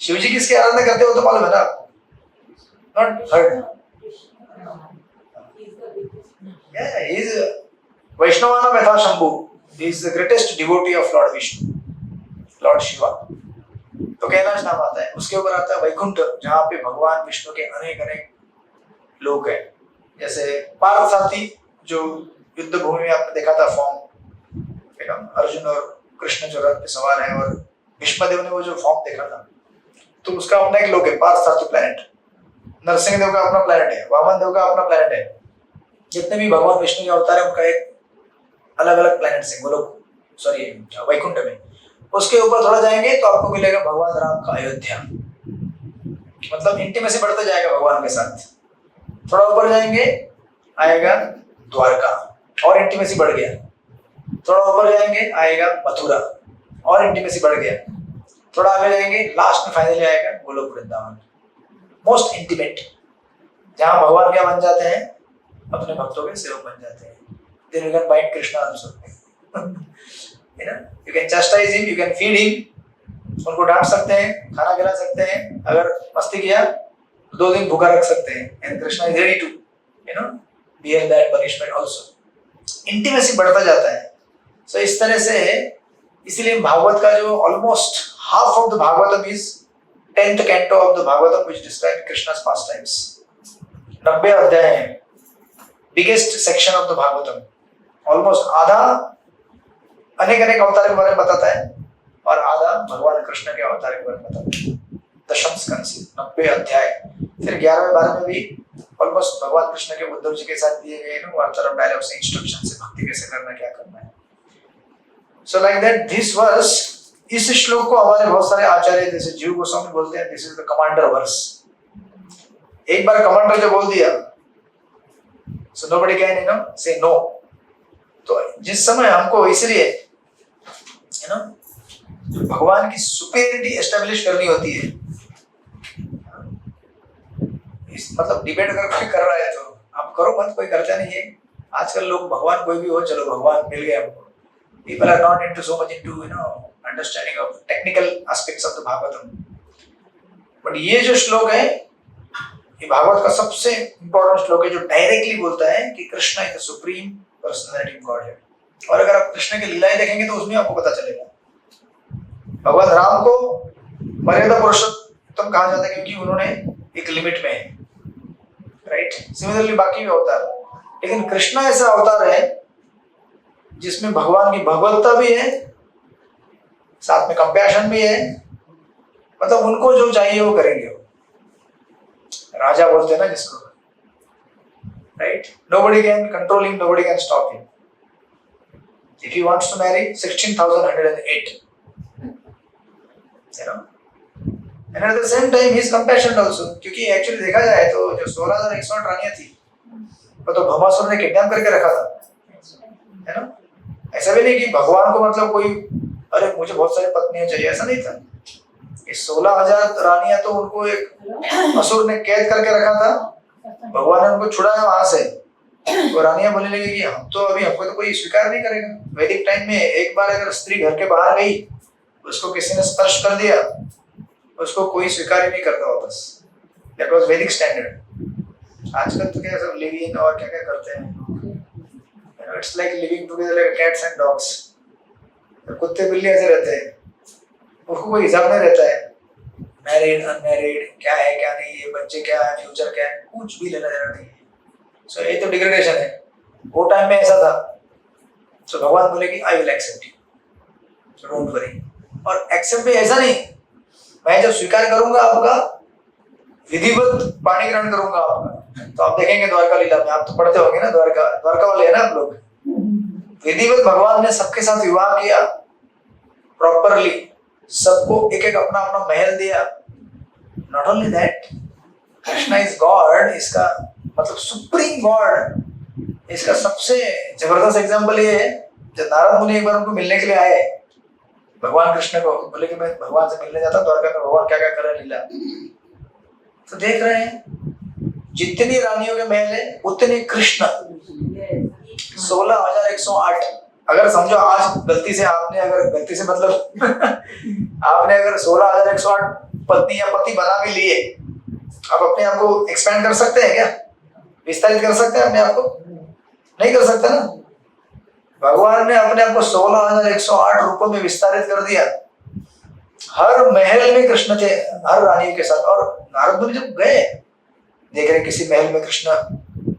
Shiv ji किसके आराधना करते हो तो मालूम है ना आपको? Not heard. Yeah, he is Vaishnavana Yatha Shambhu. He is the greatest devotee of Lord Vishnu, Lord Shiva. तो कैलाश नाम आता है, उसके ऊपर आता है वैकुंठ, जहाँ पे भगवान विष्णु के अनेक लोग हैं, जैसे पार्थसारथी जो युद्ध भूमि में आपने देखा था फॉर्म, अर्जुन और कृष्ण जो रथ पे सवार है और भीष्मदेव ने वो जो फॉर्म देखा था, तो उसका अपना एक लोग है पार्थसारथी प्लैनेट। नरसिंह देव का अपना प्लैनेट है, वामन देव का अपना प्लैनेट है, जितने भी भगवान विष्णु के अवतार है उनका एक अलग अलग प्लैनेट है। बोलो सॉरी वैकुंठ में, उसके ऊपर थोड़ा जाएंगे तो आपको मिलेगा भगवान राम का अयोध्या, मतलब इंटीमेसी बढ़ता जाएगा भगवान के साथ। थोड़ा ऊपर जाएंगे आएगा द्वारका और इंटीमेसी बढ़ गया। थोड़ा ऊपर जाएंगे आएगा मथुरा और इंटीमेसी बढ़ गया। थोड़ा आगे जाएंगे लास्ट में फाइनली आएगा गोलोक वृंदावन, मोस्ट इंटीमेट, जहां भगवान क्या बन जाते हैं, अपने भक्तों के सेवक बन जाते हैं। Then you can bind Krishna also. You know, you can chastise him, you can feed him. उनको डांट सकते हैं, खाना खिला सकते हैं, अगर मस्ती किया 2 दिन भूखा रख सकते हैं। And Krishna is ready to, you know, bear that punishment also. Intimacy बढ़ता जाता है। So इस तरह से, इसीलिए भागवत का जो almost half of the Bhagavatam is 10th canto of the Bhagavatam which describes Krishna's pastimes. 90 अध्याय हैं, biggest section of the Bhagavatam. Almost आधा अनेक अनेक अवतार के बारे में बताता है और आधा भगवान कृष्ण के अवतार के बारे में बताता है। दशम स्कंद 90 अध्याय। फिर 11वें बारे में भी ऑलमोस्ट भगवान कृष्ण के उद्धव जी के साथ दिए गए वार्तालाप डायलॉग्स इंस्ट्रक्शन से भक्ति कैसे करना, क्या करना है। So like that this verse, इस श्लोक को हमारे बहुत सारे आचार्य जैसे जीव गोस्वामी बोलते हैं this is the commander verse. एक बार कमांडर जो बोल दिया, so nobody can you know say no. तो जिस समय हमको इसलिए यू नो भगवान की सुपीरियरिटी एस्टेब्लिश करनी होती है, इस मतलब डिबेट अगर कोई कर रहा है तो आप करो मत, कोई करता नहीं है। आजकल लोग भगवान कोई भी हो, चलो भगवान मिल गए हमको। People are not into so much into you know understanding of technical aspects of the Bhagavatam. But ये जो श्लोक है, ये भागवत का सबसे इंपॉर्टेंट श्लोक है जो डायरेक्टली बोलता है कि Krishna is the supreme personality of God है। और अगर आप कृष्ण की लीलाएं देखेंगे तो उसमें आपको पता चलेगा। भगवान राम को मर्यादा पुरुषोत्तम कहा जाता है क्योंकि उन्होंने एक लिमिट में है, राइट। सिमिलरली बाकी भी अवतार, लेकिन कृष्ण ऐसा अवतार है जिसमें भगवान की भगवत्ता भी है, साथ में कंपैशन भी है, मतलब उनको जो चाहिए वो करेंगे। राजा बोलते हैं ना जिसको, right? Nobody can control him, nobody can stop him. If he wants to marry 16,108, you know, and at the same time he is compassionate also, क्योंकि actually देखा जाए तो जो 16,108 रानियां थी, वो तो भवासुर ने किडनैप करके रखा था, है ना। ऐसा भी नहीं कि भगवान को मतलब कोई अरे मुझे बहुत सारी पत्नियां चाहिए, ऐसा नहीं था। ये 16,000 रानियां तो उनको एक असुर ने कैद करके रखा था, भगवान ने उनको छुड़ाया वहां से। तो रानियां बोलने लगी कि हम तो अभी हमको तो कोई स्वीकार नहीं करेगा। वैदिक टाइम में एक बार अगर स्त्री घर के बाहर गई, उसको किसी ने स्पर्श कर दिया, उसको कोई स्वीकार ही नहीं करता वापस। दैट वाज वैदिक स्टैंडर्ड। आजकल तो क्या सब लिव इन और क्या क्या करते हैं, it's like living together like cats and dogs. कुत्ते बिल्ली ऐसे रहते हैं, उसको कोई हिसाब नहीं रहता है मैरिड अनमैरिड क्या है क्या नहीं है, बच्चे क्या है, फ्यूचर क्या है, कुछ भी लेना देना नहीं है। सो ये तो डिग्रेडेशन है। वो टाइम में ऐसा था। सो भगवान बोले कि I will accept you, don't worry. और एक्सेप्ट भी ऐसा नहीं, मैं जब स्वीकार करूंगा आपका, विधिवत पाणी ग्रहण करूंगा आपका। तो आप देखेंगे द्वारका लीला में, आप तो पढ़ते होंगे ना, द्वारका वाले है ना आप लोग। विधिवत भगवान ने सबके साथ विवाह किया प्रॉपरली, सबको एक एक अपना अपना महल दिया। Not only that, Krishna is God, इसका मतलब सुप्रीम गॉड। इसका सबसे जबरदस्त एग्जांपल ये है, जब नारद मुनि एक बार उनको मिलने के लिए आए भगवान कृष्ण को, बोले कि मैं भगवान से मिलने जाता हूँ द्वारका में, भगवान क्या क्या कर रहे हैं लीला। तो देख रहे हैं जितनी रानियों के महल है उतने कृष्ण, 16,108। अगर समझो आज गलती से आपने, अगर गलती से मतलब आपने अगर 16,108 पत्नी या पति बना भी लिए, आप अपने आप को एक्सपेंड कर सकते हैं क्या, विस्तारित कर सकते हैं अपने आप को? नहीं कर सकते ना। भगवान ने अपने आप को 16,108 रूपों में विस्तारित कर दिया। हर महल में कृष्ण थे, हर रानी के साथ। और नारद मुनि जब गए देख रहे हैं किसी महल में कृष्ण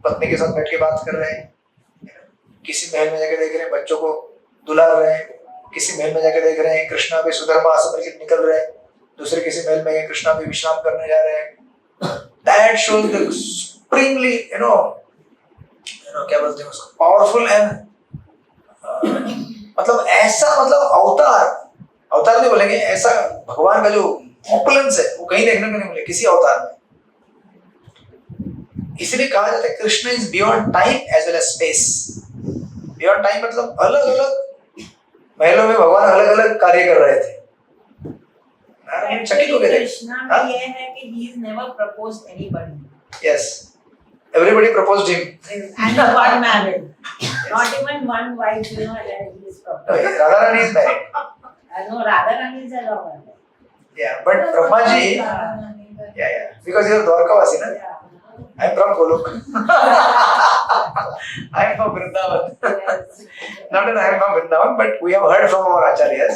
पत्नी के साथ बैठ के बात कर रहे हैं, किसी महल में जाके देख रहे हैं बच्चों को दुलार रहे हैं, किसी महल में जाके देख रहे हैं कृष्णा भी सुधर्मा आश्रम से निकल रहे हैं, दूसरे किसी महल में कृष्णा भी विश्राम करने जा रहे हैं। That shows the supremely you know क्या बोलते हैं उसको, पावरफुल एंड मतलब ऐसा मतलब अवतार नहीं बोलेंगे, ऐसा भगवान का जो ऑपुलेंस है वो कहीं देखने को नहीं मिले किसी अवतार में। इसलिए कहा जाता है Krishna is beyond time as well as space. Beyond time मतलब अलग अलग महलों में भगवान अलग अलग कार्य कर रहे थे। चकित हो गए थे। कृष्णा में ये है कि he has never proposed anybody. Yes, everybody proposed him. And he got married. Not even one wife, you know, that he is No, proposed. Radharani is married. No, Radharani is a lover. Yeah, but Brahmaji, yeah, because you are Dwarkavasi, na? I am from Golok. I am from Vrindavan. Not that I am from Vrindavan, but we have heard from our acharyas.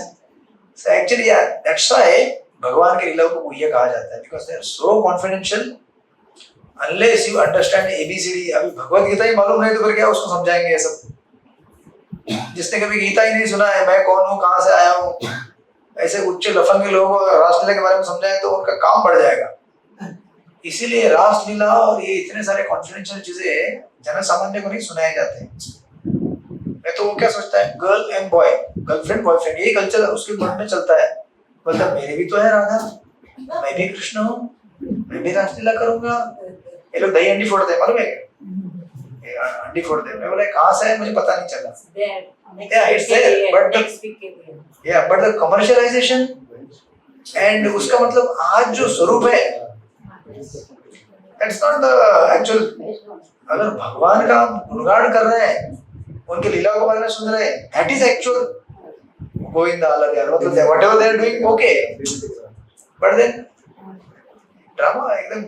So actually, yeah, that's why भगवान के लीलाओं को गुह्य कहा जाता है, because they are so confidential. Unless you understand ABCD, अभी भगवत गीता ही मालूम नहीं तो फिर क्या उसको समझाएंगे ये सब? जिसने कभी गीता ही नहीं सुना है, मैं कौन हूँ, कहाँ से आया हूँ, ऐसे उच्च लफंगे लोगों को रासलीला के बारे में समझाए तो उनका काम बढ़ जाएगा। इसीलिए रासलीला और ये इतने सारे कॉन्फिडेंशियल चीजें जन सामान्य को नहीं सुनाए जाते। मैं तो वो क्या सोचता है, girl and boy, girlfriend boyfriend, यही कल्चर उसके मन में चलता है। मतलब मेरे भी तो है राधा, मैं भी कृष्ण हूँ, मैं भी रासलीला करूंगा। ये लोग दही अंडी फोड़ते हैं, मालूम है क्या? अंडी फोड़ते हैं। मैं बोला कहाँ से है मुझे पता नहीं चला। Yeah, it's there, but the commercialization and उसका मतलब आज जो स्वरूप है, that's not the actual। अगर भगवान का गुणगान कर रहे हैं, उनके लीला के बारे में सुन रहे हैं, that is actual गोविंदा अलग है। मतलब whatever they are doing, okay, but then drama एकदम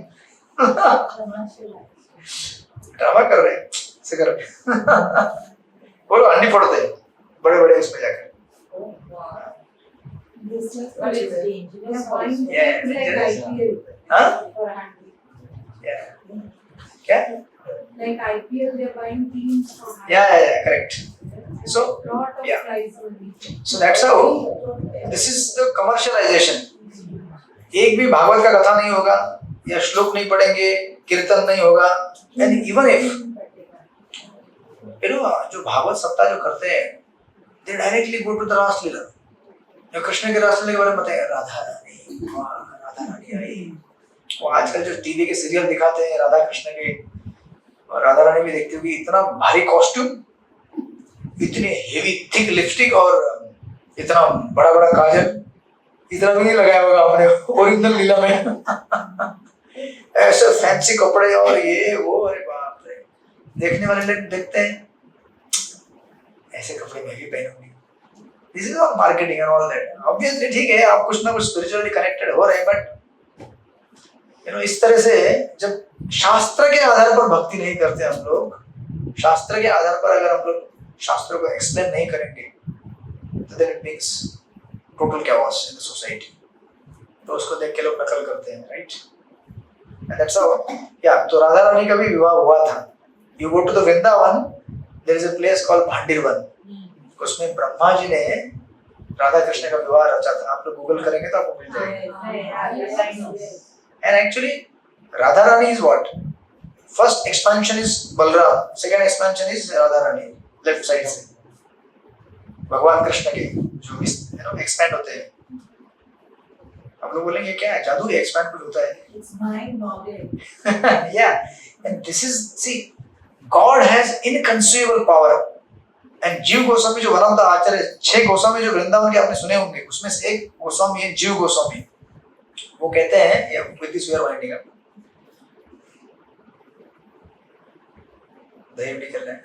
ड्रामा कर रहे हैं, ऐसे कर रहे हैं। वो लोग अंडी फोड़ते हैं बड़े बड़े उसमें जाकर। But it's dangerous also. Yeah, dangerous. हाँ? Yeah. क्या? Like IPL, they're buying teams for high. Yeah, correct. So, Lot of yeah. prize money. So that's how this is the commercialization. एक भी भागवत का कथा नहीं होगा, या श्लोक नहीं पढ़ेंगे, कीर्तन नहीं होगा, and even if you know जो भागवत सप्ताह जो करते हैं, they directly go to the रासलीला। या कृष्ण के रासलीला के बारे में बताएंगे, राधा रानी आई। वो आजकल जो टीवी के सीरियल दिखाते हैं राधा कृष्ण के, और राधा रानी भी देखते होगी, इतना भारी कॉस्ट्यूम, इतने हेवी थिक लिपस्टिक और इतना बड़ा बड़ा काजल, इतना भी नहीं लगाया होगा हमने ओरिजिनल लीला में। ऐसे फैंसी कपड़े और ये वो, अरे बाप रे, देखने वाले लोग देखते हैं ऐसे कपड़े मैं भी पहनूंगी। This is all marketing and all that. Obviously ठीक है, आप कुछ ना कुछ स्पिरिचुअली कनेक्टेड हो रहे हैं, बट यू नो इस तरह से जब शास्त्र के आधार पर भक्ति नहीं करते हम लोग, शास्त्र के आधार पर अगर हम लोग शास्त्रों को एक्सप्लेन नहीं करेंगे, तो then it means total chaos in the society. तो उसको देख के लोग नकल करते हैं, राइट? एंड दैट्स हाउ, या तो राधा रानी का भी विवाह हुआ था। You go to the Vrindavan, there is a place called Bhandirvan. उसमें ब्रह्मा जी ने राधा कृष्ण का विवाह रचा था। आप लोग गूगल करेंगे तो आपको मिल जाएगा। And actually, Radharani is what? First expansion is Balram, second expansion is Radharani, left side से। भगवान कृष्ण के जो expand होते हैं। आप लोग बोलेंगे क्या है, जादू एक्सपैंड कुछ होता है? It's mind knowledge. Yeah, and this is, see, God has inconceivable power. And जीव गोस्वामी जो वन ऑफ द आचार्य, 6 गोस्वामी जो वृंदावन के आपने सुने होंगे, उसमें से एक गोस्वामी है जीव गोस्वामी। वो कहते हैं, with this we are winding up, दही भी कर रहे हैं।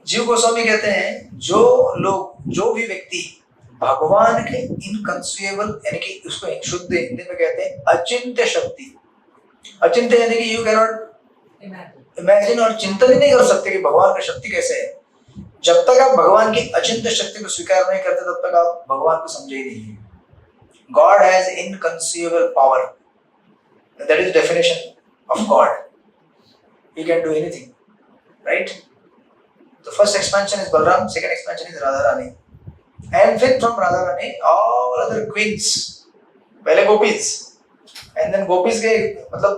जीव गोस्वामी कहते हैं, जो भी व्यक्ति भगवान के इनकंसीवेबल, यानी कि उसको शुद्ध हिंदी में कहते हैं अचिंत्य शक्ति। अचिंत्य यानी कि यू कैन नॉट इमेजिन और चिंतन ही नहीं कर सकते कि भगवान की शक्ति कैसे है। जब तक आप भगवान की अचिंत्य शक्ति को स्वीकार नहीं करते, तब तक आप भगवान को समझे ही नहीं। God has inconceivable power, That is definition of God. He can do anything, right? The first expansion is Balram, second expansion is Radharani. And then from Radharani, all other queens, पहले gopis, and then gopis के मतलब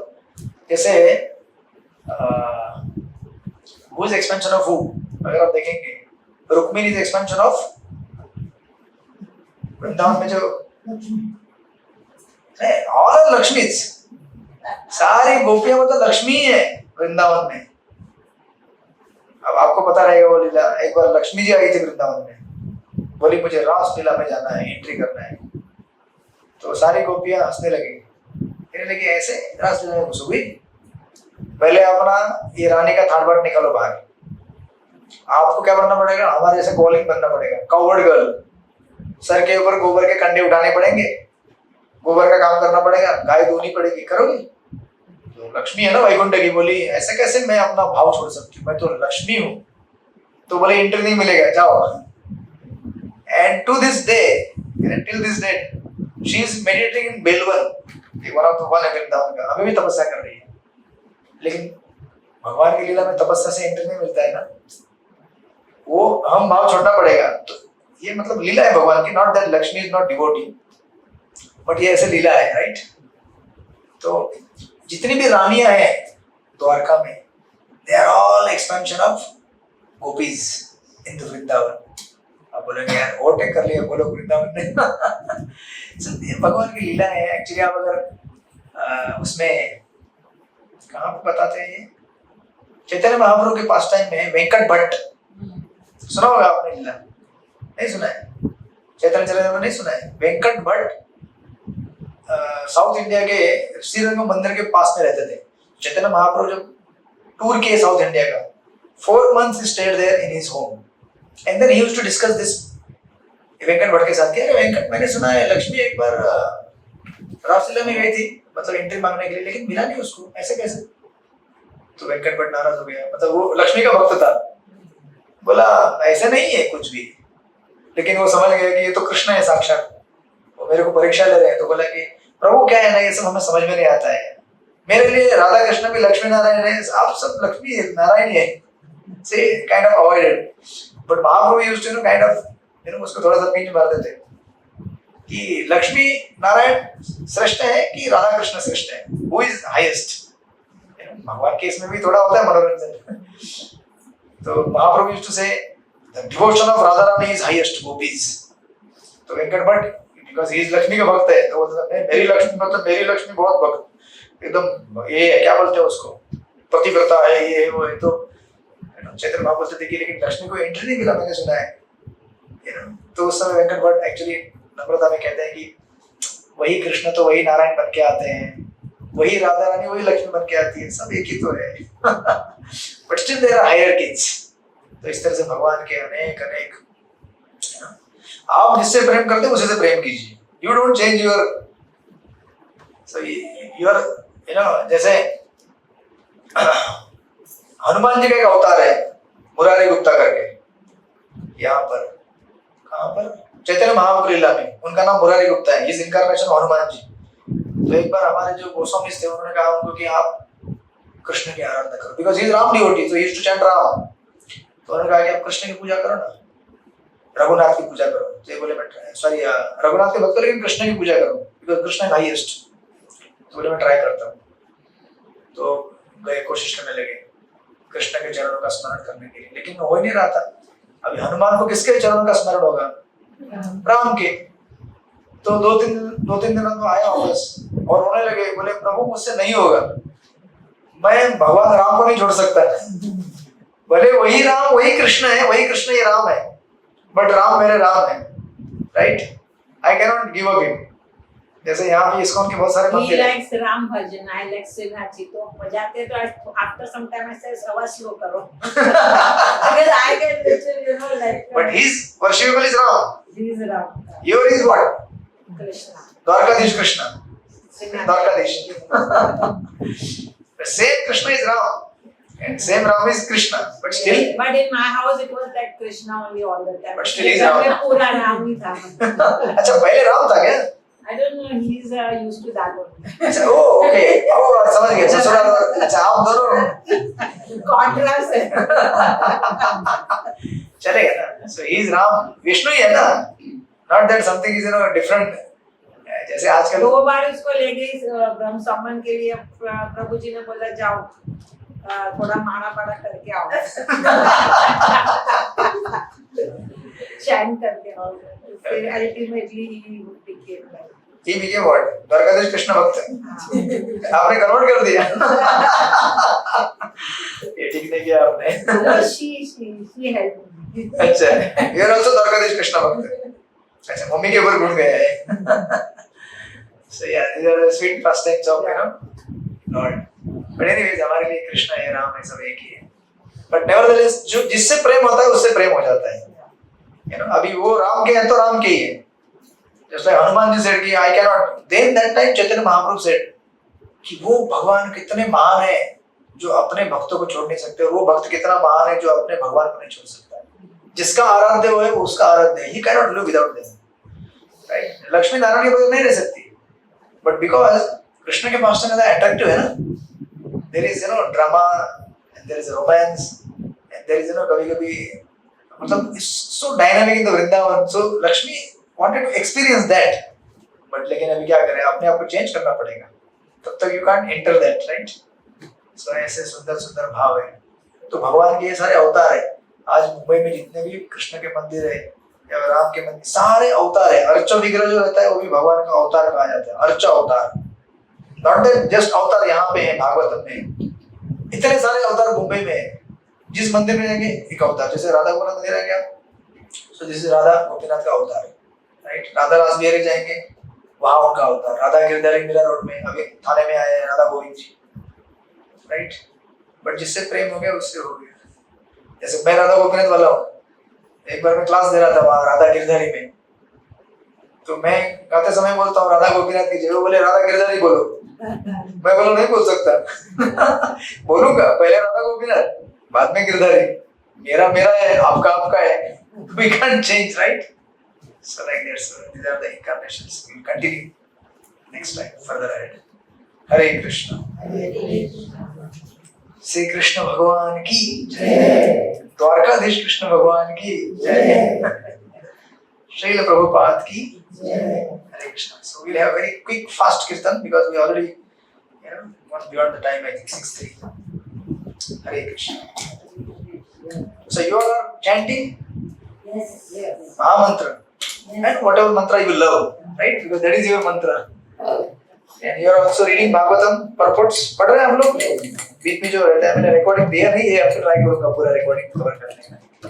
जैसे who is expansion of who? अगर आप देखेंगे, Rukmini is expansion of Vrindavan में जो all are Lakshmis. सारी गोपियां मतलब लक्ष्मी ही है वृंदावन में. अब आपको पता रहेगा वो लीला, एक बार लक्ष्मी जी आई थी वृंदावन में, बोली मुझे रास लीला में जाना है, एंट्री करना है. तो सारी गोपियां हंसने लगी, कहने लगी ऐसे रास लीला में घुस गई. पहले अपना ये रानी का थाट बाट निकालो बाहर. आपको क्या बनना पड़ेगा, हमारे जैसे कॉलिंग बनना पड़ेगा, कावर्ड गर्ल. सर के ऊपर गोबर के कंडे उठाने पड़ेंगे, गोबर का काम करना पड़ेगा, गाय धोनी पड़ेगी, करोगे? तो लक्ष्मी है ना वैकुंठ की, बोली ऐसे कैसे मैं अपना भाव छोड़ सकती हूँ, मैं तो लक्ष्मी हूँ. तो बोले एंट्री नहीं मिलेगा, जाओ. And to this day, till this day, she is meditating in Belvan, one of the वन वृंदावन का, अभी भी तपस्या कर रही है. लेकिन भगवान की लीला में तपस्या से एंट्री नहीं मिलता है ना, वो हम भाव छोड़ना पड़ेगा. तो ये मतलब लीला है भगवान की, not that Lakshmi is not devotee, but ये ऐसे लीला है, राइट? तो जितनी भी रानियां हैं द्वारका में, they are all expansion of gopis in the Vrindavan. आप बोलेंगे यार ओवरटेक कर लिया बोलो वृंदावन ने. ये भगवान की लीला है. एक्चुअली आप अगर उसमें कहाँ पे बताते हैं, ये चैतन्य महाप्रभु के पास टाइम में वेंकट भट्ट, सुना होगा आपने लीला? नहीं सुना है? चैतन्य चरितामृत में नहीं सुना है? वेंकट भट्ट साउथ इंडिया के श्रीरंगम मंदिर के पास में रहते थे. चैतन्य महाप्रभु जब टूर किए साउथ इंडिया का, 4 months he stayed there in his home, and then he used to discuss this Venkat Bhatt के साथ. अरे वेंकट, मैंने सुना है लक्ष्मी एक बार रासलीला में गई थी, मतलब एंट्री मांगने के लिए, लेकिन मिला नहीं उसको, ऐसे कैसे? तो वेंकट भट्ट नाराज हो गया, मतलब वो लक्ष्मी का भक्त था. बोला ऐसा नहीं है कुछ भी, लेकिन वो समझ गया कि ये तो कृष्ण है साक्षात, वो मेरे को परीक्षा ले रहे हैं. तो बोला कि प्रभु क्या है ना, ये सब हमें समझ में नहीं आता है, मेरे लिए राधा कृष्ण भी लक्ष्मी नारायण है, आप सब लक्ष्मी नारायण है. से kind of avoided, but Mahaprabhu used to kind of उसको थोड़ा सा पिंच मार देते कि लक्ष्मी नारायण श्रेष्ठ है कि राधा कृष्ण श्रेष्ठ है, हु इज हाईएस्ट. भगवान के इसमें भी थोड़ा होता है मनोरंजन. तो Mahaprabhu used to say the devotion of Radha Rani is highest gopis. तो Venkat Bhatt because he is Lakshmi का भक्त है, तो वो मेरी लक्ष्मी मतलब मेरी लक्ष्मी बहुत भक्त एकदम, ये क्या बोलते हैं उसको, पतिव्रता है, ये वो है. तो चैतन्य महाप्रभु बोलते थे कि लेकिन लक्ष्मी को एंट्री नहीं मिला, मैंने सुना है. तो उस समय वेंकट भट्ट एक्चुअली नम्रता में कहते हैं कि वही कृष्ण तो वही नारायण बन के आते हैं, वही राधा रानी वही लक्ष्मी बन के आती है, सब एक ही तो है. But still there are hierarchies. तो इस तरह से भगवान के अनेक अनेक, आप जिससे प्रेम करते हैं उसी से प्रेम कीजिए. You don't change your, so your जैसे हनुमान जी का एक अवतार है मुरारी गुप्ता करके, यहाँ पर कहाँ पर चैतन्य महाप्रभु लीला में उनका नाम मुरारी गुप्ता है. इस इनकारनेशन हनुमान जी. तो एक बार हमारे जो गोस्वामी थे उन्होंने कहा उनको कि आप कृष्ण की आराधना करो, because he is Ram devotee, so he used to chant Ram. तो उन्होंने कहा कि आप कृष्ण की पूजा करो ना, रघुनाथ की पूजा करो. तो ये बोले मैं सॉरी रघुनाथ के भक्त, लेकिन कृष्ण की पूजा करो बिकॉज कृष्ण इज हाईएस्ट. तो बोले मैं ट्राई करता हूँ. तो गए, कोशिश करने लगे कृष्ण के चरणों का स्मरण करने के लिए, लेकिन हो ही नहीं रहा था. अभी हनुमान को किसके चरणों का स्मरण होगा? राम के. तो दो तीन दिनों में आया वापस और रोने लगे, बोले प्रभु मुझसे नहीं होगा, मैं भगवान राम को नहीं छोड़ सकता. भले वही राम वही कृष्ण है, वही कृष्ण ये राम है, बट राम मेरे राम है, right? I can not give up him. जैसे यहाँ पे इस्कॉन के बहुत सारे He मंदिर हैं. likes Ram bhajan, I like Srinathji. तो बजाते तो after some time I say आवाज slow करो. Because I get little like. But his worshipable is Ram. He is Ram. Your is what? Krishna. Dwarkadish Krishna. Srinathji. Dwarkadish. The same Krishna is Ram. And same Ram is Krishna. But still. But in my house it was like Krishna only all the time. But still he is Ram. पूरा राम ही था. अच्छा पहले राम था क्या? I don't know. He's used to that one. अच्छा ओ okay ओ समझ गया ससुराल अच्छा आप दोनों Contrast है. चलेगा ना so he is Ram Vishnu ही है ना not that something is different जैसे आजकल 2 बार उसको ले गई ब्रह्म सम्मान के लिए प्रभु जी ने बोला जाओ थोड़ा माड़ा पाड़ा करके आओ चैन करके आओ फिर ultimately he became what Dwarkadhish Krishna भक्त आपने कन्वर्ट कर दिया ये ठीक नहीं किया आपने she helped me. अच्छा you are also Dwarkadhish Krishna भक्त अच्छा मम्मी के ऊपर घूम गया है so yeah these are the sweet pastimes of Lord but anyways हमारे लिए कृष्ण है राम है सब एक ही है but nevertheless जो जिससे प्रेम होता है उससे प्रेम हो जाता है अभी वो राम के हैं तो राम के ही है just like Hanuman ji said कि I cannot then that time Chaitanya Mahaprabhu said कि वो भगवान कितने महान है जो अपने भक्तों को छोड़ नहीं सकते और वो भक्त कितना महान है जो अपने भगवान को नहीं छोड़ सकता जिसका आराध्य वो है वो उसका आराध्य है he cannot live without them right Lakshmi Narayan के बगैर नहीं रह सकती but because कृष्ण के पास में अट्रैक्टिव है ना there is drama and there is romance and there is कभी-कभी मतलब it's so dynamic in the Vrindavan so Lakshmi wanted to experience that but लेकिन अभी क्या करें अपने आप को चेंज करना पड़ेगा तब तक you can't enter that right so ऐसे सुंदर सुंदर भाव है तो भगवान के ये सारे अवतार है आज मुंबई में जितने भी कृष्ण के मंदिर है या राम के मंदिर सारे अवतार है अर्चा विग्रह जो रहता है वो भी भगवान का अवतार कहा जाता है अर्चा अवतार नॉट दैट जस्ट अवतार यहाँ पे है भागवतम में इतने सारे अवतार मुंबई में है जिस मंदिर में जाएंगे एक अवतार जैसे राधा गोविंद मंदिर है क्या सो दिस इज राधा गोपीनाथ का अवतार राइट राधा रास बिहारी जाएंगे वहां उनका अवतार राधा गिरधारी मीरा रोड में अभी थाने में आए हैं राधा गोविंद जी राइट बट जिससे प्रेम हो गया उससे हो गया जैसे मैं राधा गोपीनाथ वाला हूँ एक बार मैं क्लास दे रहा था वहां राधा गिरधारी में तो मैं गाते समय बोलता हूँ राधा गोपीनाथ की जय बोले राधा गिरधारी बोलो मैं बोलो नहीं बोल सकता बोलूंगा पहले राधा गोपीनाथ बाद में गिरधारी मेरा मेरा है आपका आपका है we can't change right so like that so these are the incarnations we'll continue next time further ahead Hare Krishna Shri Krishna भगवान की जय द्वारकाधीश कृष्ण भगवान की जय श्रील प्रभुपाद की जय Hare Krishna so we'll have a very quick fast kirtan because we already gone beyond the time I think 6:03 Hare Krishna so you are chanting Yes. Mahamantra and whatever mantra you love right because that is your mantra and you are also reading Bhagavatam purports पढ़ रहे हैं हम लोग बीच में जो रहता है मैंने रिकॉर्डिंग दिया नहीं है आपको ट्राई करूंगा पूरा रिकॉर्डिंग कवर करने का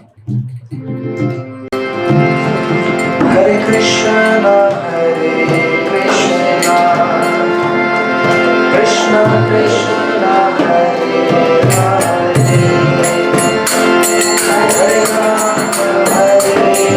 Hare Krishna Krishna Krishna Hare Hare Hare Rama Hare Krishna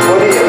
बोलिए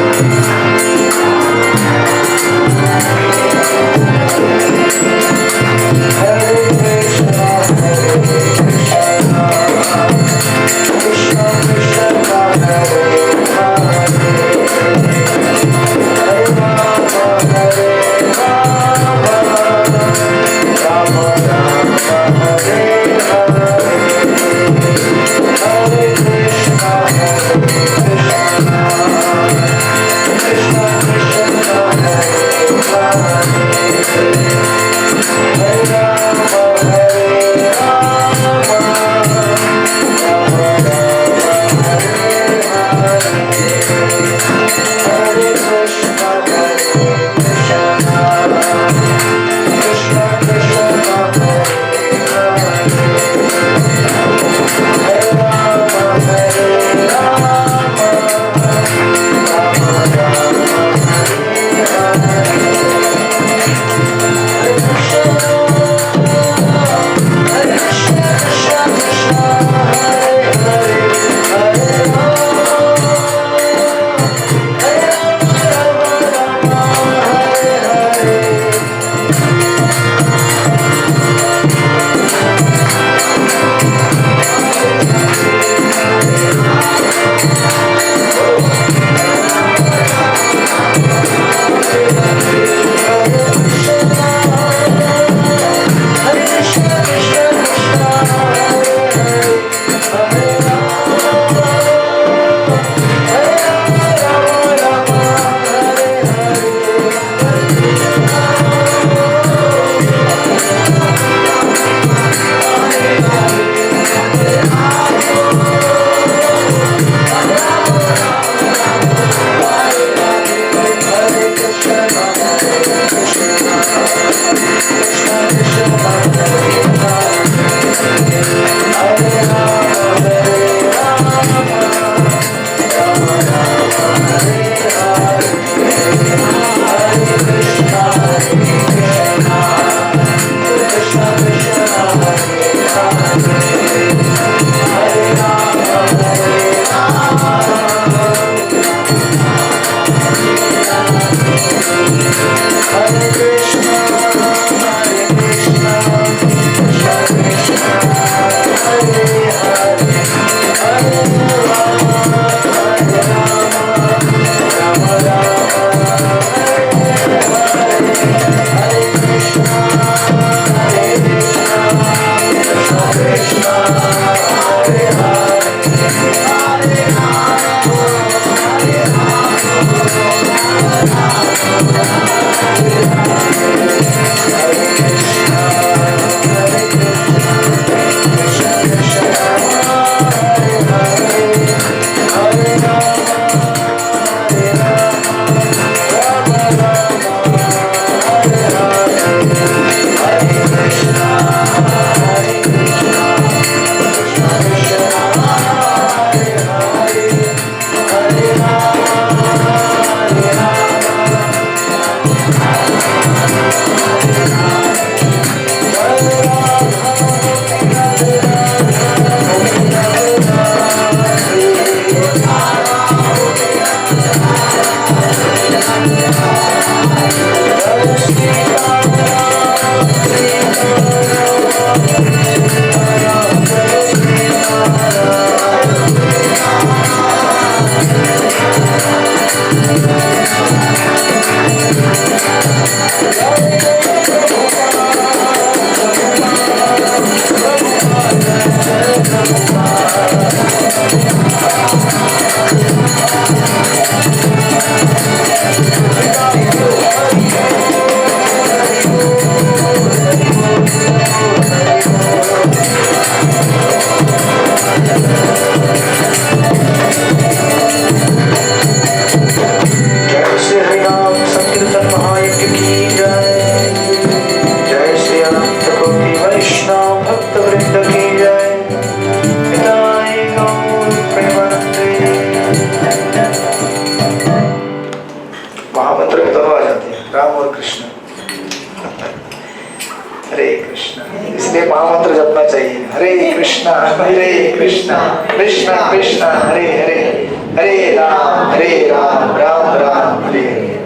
Krishna, Hare Krishna, Krishna Krishna, Hare Hare, Hare Ram, Ram Ram, Hare Hare.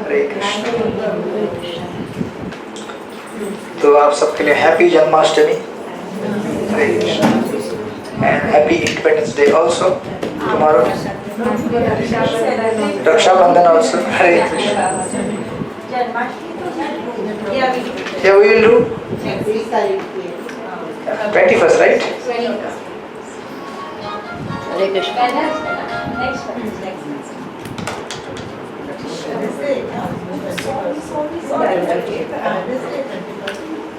Hare Krishna. तो आप सबके लिए happy Janmashtami, Hare Krishna, and happy independence day also tomorrow, Rakshabandhan also, Hare Krishna. Yeah, we will do 21st, right? Hare Krishna. Next one. This is